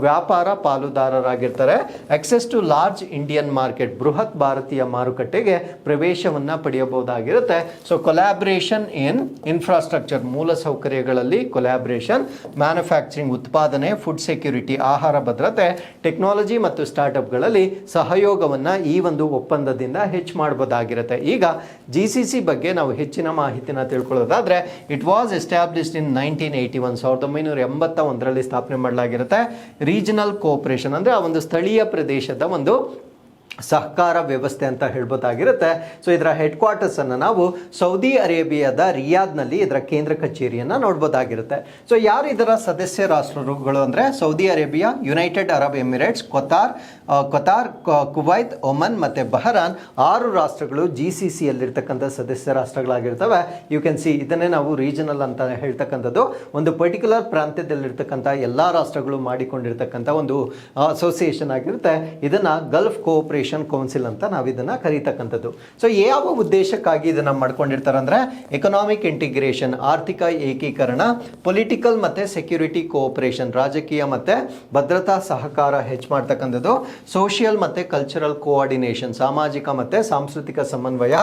ವ್ಯಾಪಾರ ಪಾಲುದಾರರಾಗಿರ್ತಾರೆ. Access to large Indian market, ಬೃಹತ್ ಭಾರತೀಯ ಮಾರುಕಟ್ಟೆಗೆ ಪ್ರವೇಶವನ್ನು ಪಡೆಯಬಹುದಾಗಿರುತ್ತೆ. ಸೊ ಕೊಲ್ಯಾಬ್ರೇಷನ್ ಇನ್ ಇನ್ಫ್ರಾಸ್ಟ್ರಕ್ಚರ್, ಮೂಲ ಸೌಕರ್ಯಗಳಲ್ಲಿ ಕೊಲ್ಯಾಬ್ರೇಷನ್. ಮ್ಯಾನುಫ್ಯಾಕ್ಚರಿಂಗ್, ಉತ್ಪಾದನೆ. ಫುಡ್ ಸೆಕ್ಯೂರಿಟಿ, ಆಹಾರ ಭದ್ರತೆ. ಟೆಕ್ನಾಲಜಿ ಮತ್ತು ಸ್ಟಾರ್ಟ್ಅಪ್ಗಳಲ್ಲಿ ಸಹಯೋಗವನ್ನು ಈ ಒಂದು ಒಪ್ಪಂದದಿಂದ ಹೆಚ್ಚು ಮಾಡಬಹುದಾಗಿರುತ್ತೆ. ಈಗ GCC ಬಗ್ಗೆ ನಾವು ಹೆಚ್ಚಿನ ಮಾಹಿತಿನ ತಿಳ್ಕೊಳ್ಳೋದಾದ್ರೆ, ಇಟ್ ವಾಸ್ ಎಸ್ಟಾಬ್ಲಿಷ್ಡ್ ಇನ್ 1981, 1981ರಲ್ಲಿ ಸ್ಥಾಪನೆ ಮಾಡಲಾಗಿರುತ್ತೆ. ರೀಜನಲ್ ಕೋಆಪರೇಷನ್ ಅಂದರೆ ಆ ಒಂದು ಸ್ಥಳೀಯ ಪ್ರದೇಶದ ಒಂದು ಸಹಕಾರ ವ್ಯವಸ್ಥೆ ಅಂತ ಹೇಳ್ಬೋದಾಗಿರುತ್ತೆ. ಸೊ ಇದರ ಹೆಡ್ ಕ್ವಾರ್ಟರ್ಸ್ ಅನ್ನು ನಾವು ಸೌದಿ ಅರೇಬಿಯಾದ ರಿಯಾದ್ನಲ್ಲಿ ಇದರ ಕೇಂದ್ರ ಕಚೇರಿಯನ್ನು ನೋಡ್ಬೋದಾಗಿರುತ್ತೆ. ಸೊ ಯಾರು ಇದರ ಸದಸ್ಯ ರಾಷ್ಟ್ರಗಳು ಅಂದರೆ Saudi Arabia, United Arab Emirates, Qatar, Kuwait, Oman ಮತ್ತು ಬಹರಾನ್ 6 ರಾಷ್ಟ್ರಗಳು GCCಯಲ್ಲಿರ್ತಕ್ಕಂಥ ಸದಸ್ಯ ರಾಷ್ಟ್ರಗಳಾಗಿರ್ತವೆ. ಯು ಕ್ಯಾನ್ ಸಿ, ಇದನ್ನೇ ನಾವು ರೀಜನಲ್ ಅಂತ ಹೇಳ್ತಕ್ಕಂಥದ್ದು. ಒಂದು ಪರ್ಟಿಕ್ಯುಲರ್ ಪ್ರಾಂತ್ಯದಲ್ಲಿರ್ತಕ್ಕಂಥ ಎಲ್ಲ ರಾಷ್ಟ್ರಗಳು ಮಾಡಿಕೊಂಡಿರ್ತಕ್ಕಂಥ ಒಂದು ಅಸೋಸಿಯೇಷನ್ ಆಗಿರುತ್ತೆ. ಇದನ್ನು ಗಲ್ಫ್ ಕೋಆಪರೇಷನ್ ಕೌನ್ಸಿಲ್ ಅಂತ ನಾವು ಇದನ್ನು ಕರೀತಕ್ಕಂಥದ್ದು. ಸೊ ಯಾವ ಉದ್ದೇಶಕ್ಕಾಗಿ ಇದನ್ನು ಮಾಡ್ಕೊಂಡಿರ್ತಾರೆ ಅಂದರೆ, ಎಕನಾಮಿಕ್ ಇಂಟಿಗ್ರೇಷನ್, ಆರ್ಥಿಕ ಏಕೀಕರಣ. ಪೊಲಿಟಿಕಲ್ ಮತ್ತು ಸೆಕ್ಯೂರಿಟಿ ಕೋಆಪರೇಷನ್, ರಾಜಕೀಯ ಮತ್ತು ಭದ್ರತಾ ಸಹಕಾರ ಹೆಚ್ಚು ಮಾಡ್ತಕ್ಕಂಥದ್ದು. ಸೋಷಿಯಲ್ ಮತ್ತು ಕಲ್ಚರಲ್ ಕೋಆರ್ಡಿನೇಷನ್, ಸಾಮಾಜಿಕ ಮತ್ತು ಸಾಂಸ್ಕೃತಿಕ ಸಮನ್ವಯ.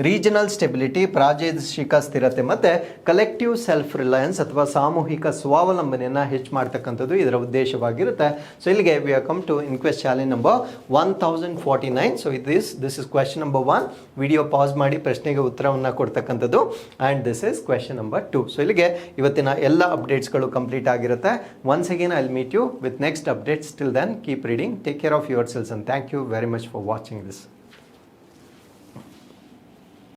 ರೀಜನಲ್ ಸ್ಟೆಬಿಲಿಟಿ, ಪ್ರಾದೇಶಿಕ ಸ್ಥಿರತೆ ಮತ್ತು ಕಲೆಕ್ಟಿವ್ ಸೆಲ್ಫ್ ರಿಲಯನ್ಸ್ ಅಥವಾ ಸಾಮೂಹಿಕ ಸ್ವಾವಲಂಬನೆಯನ್ನು ಹೆಚ್ಚು ಮಾಡ್ತಕ್ಕಂಥದ್ದು ಇದರ ಉದ್ದೇಶವಾಗಿರುತ್ತೆ. ಸೊ ಇಲ್ಲಿಗೆ we are come to inquest challenge number 1049. So this is question number 1. Video pass ಮಾಡಿ ಪ್ರಶ್ನೆಗೆ ಉತ್ತರವನ್ನು ಕೊಡ್ತಕ್ಕಂಥದ್ದು. And this is question number 2. So ಇಲ್ಲಿಗೆ ಇವತ್ತಿನ ಎಲ್ಲ ಅಪ್ಡೇಟ್ಸ್ಗಳು ಕಂಪ್ಲೀಟ್ ಆಗಿರುತ್ತೆ. Once again I will meet you with next updates. Till then keep reading. Take care of yourselves and thank you very much for watching this.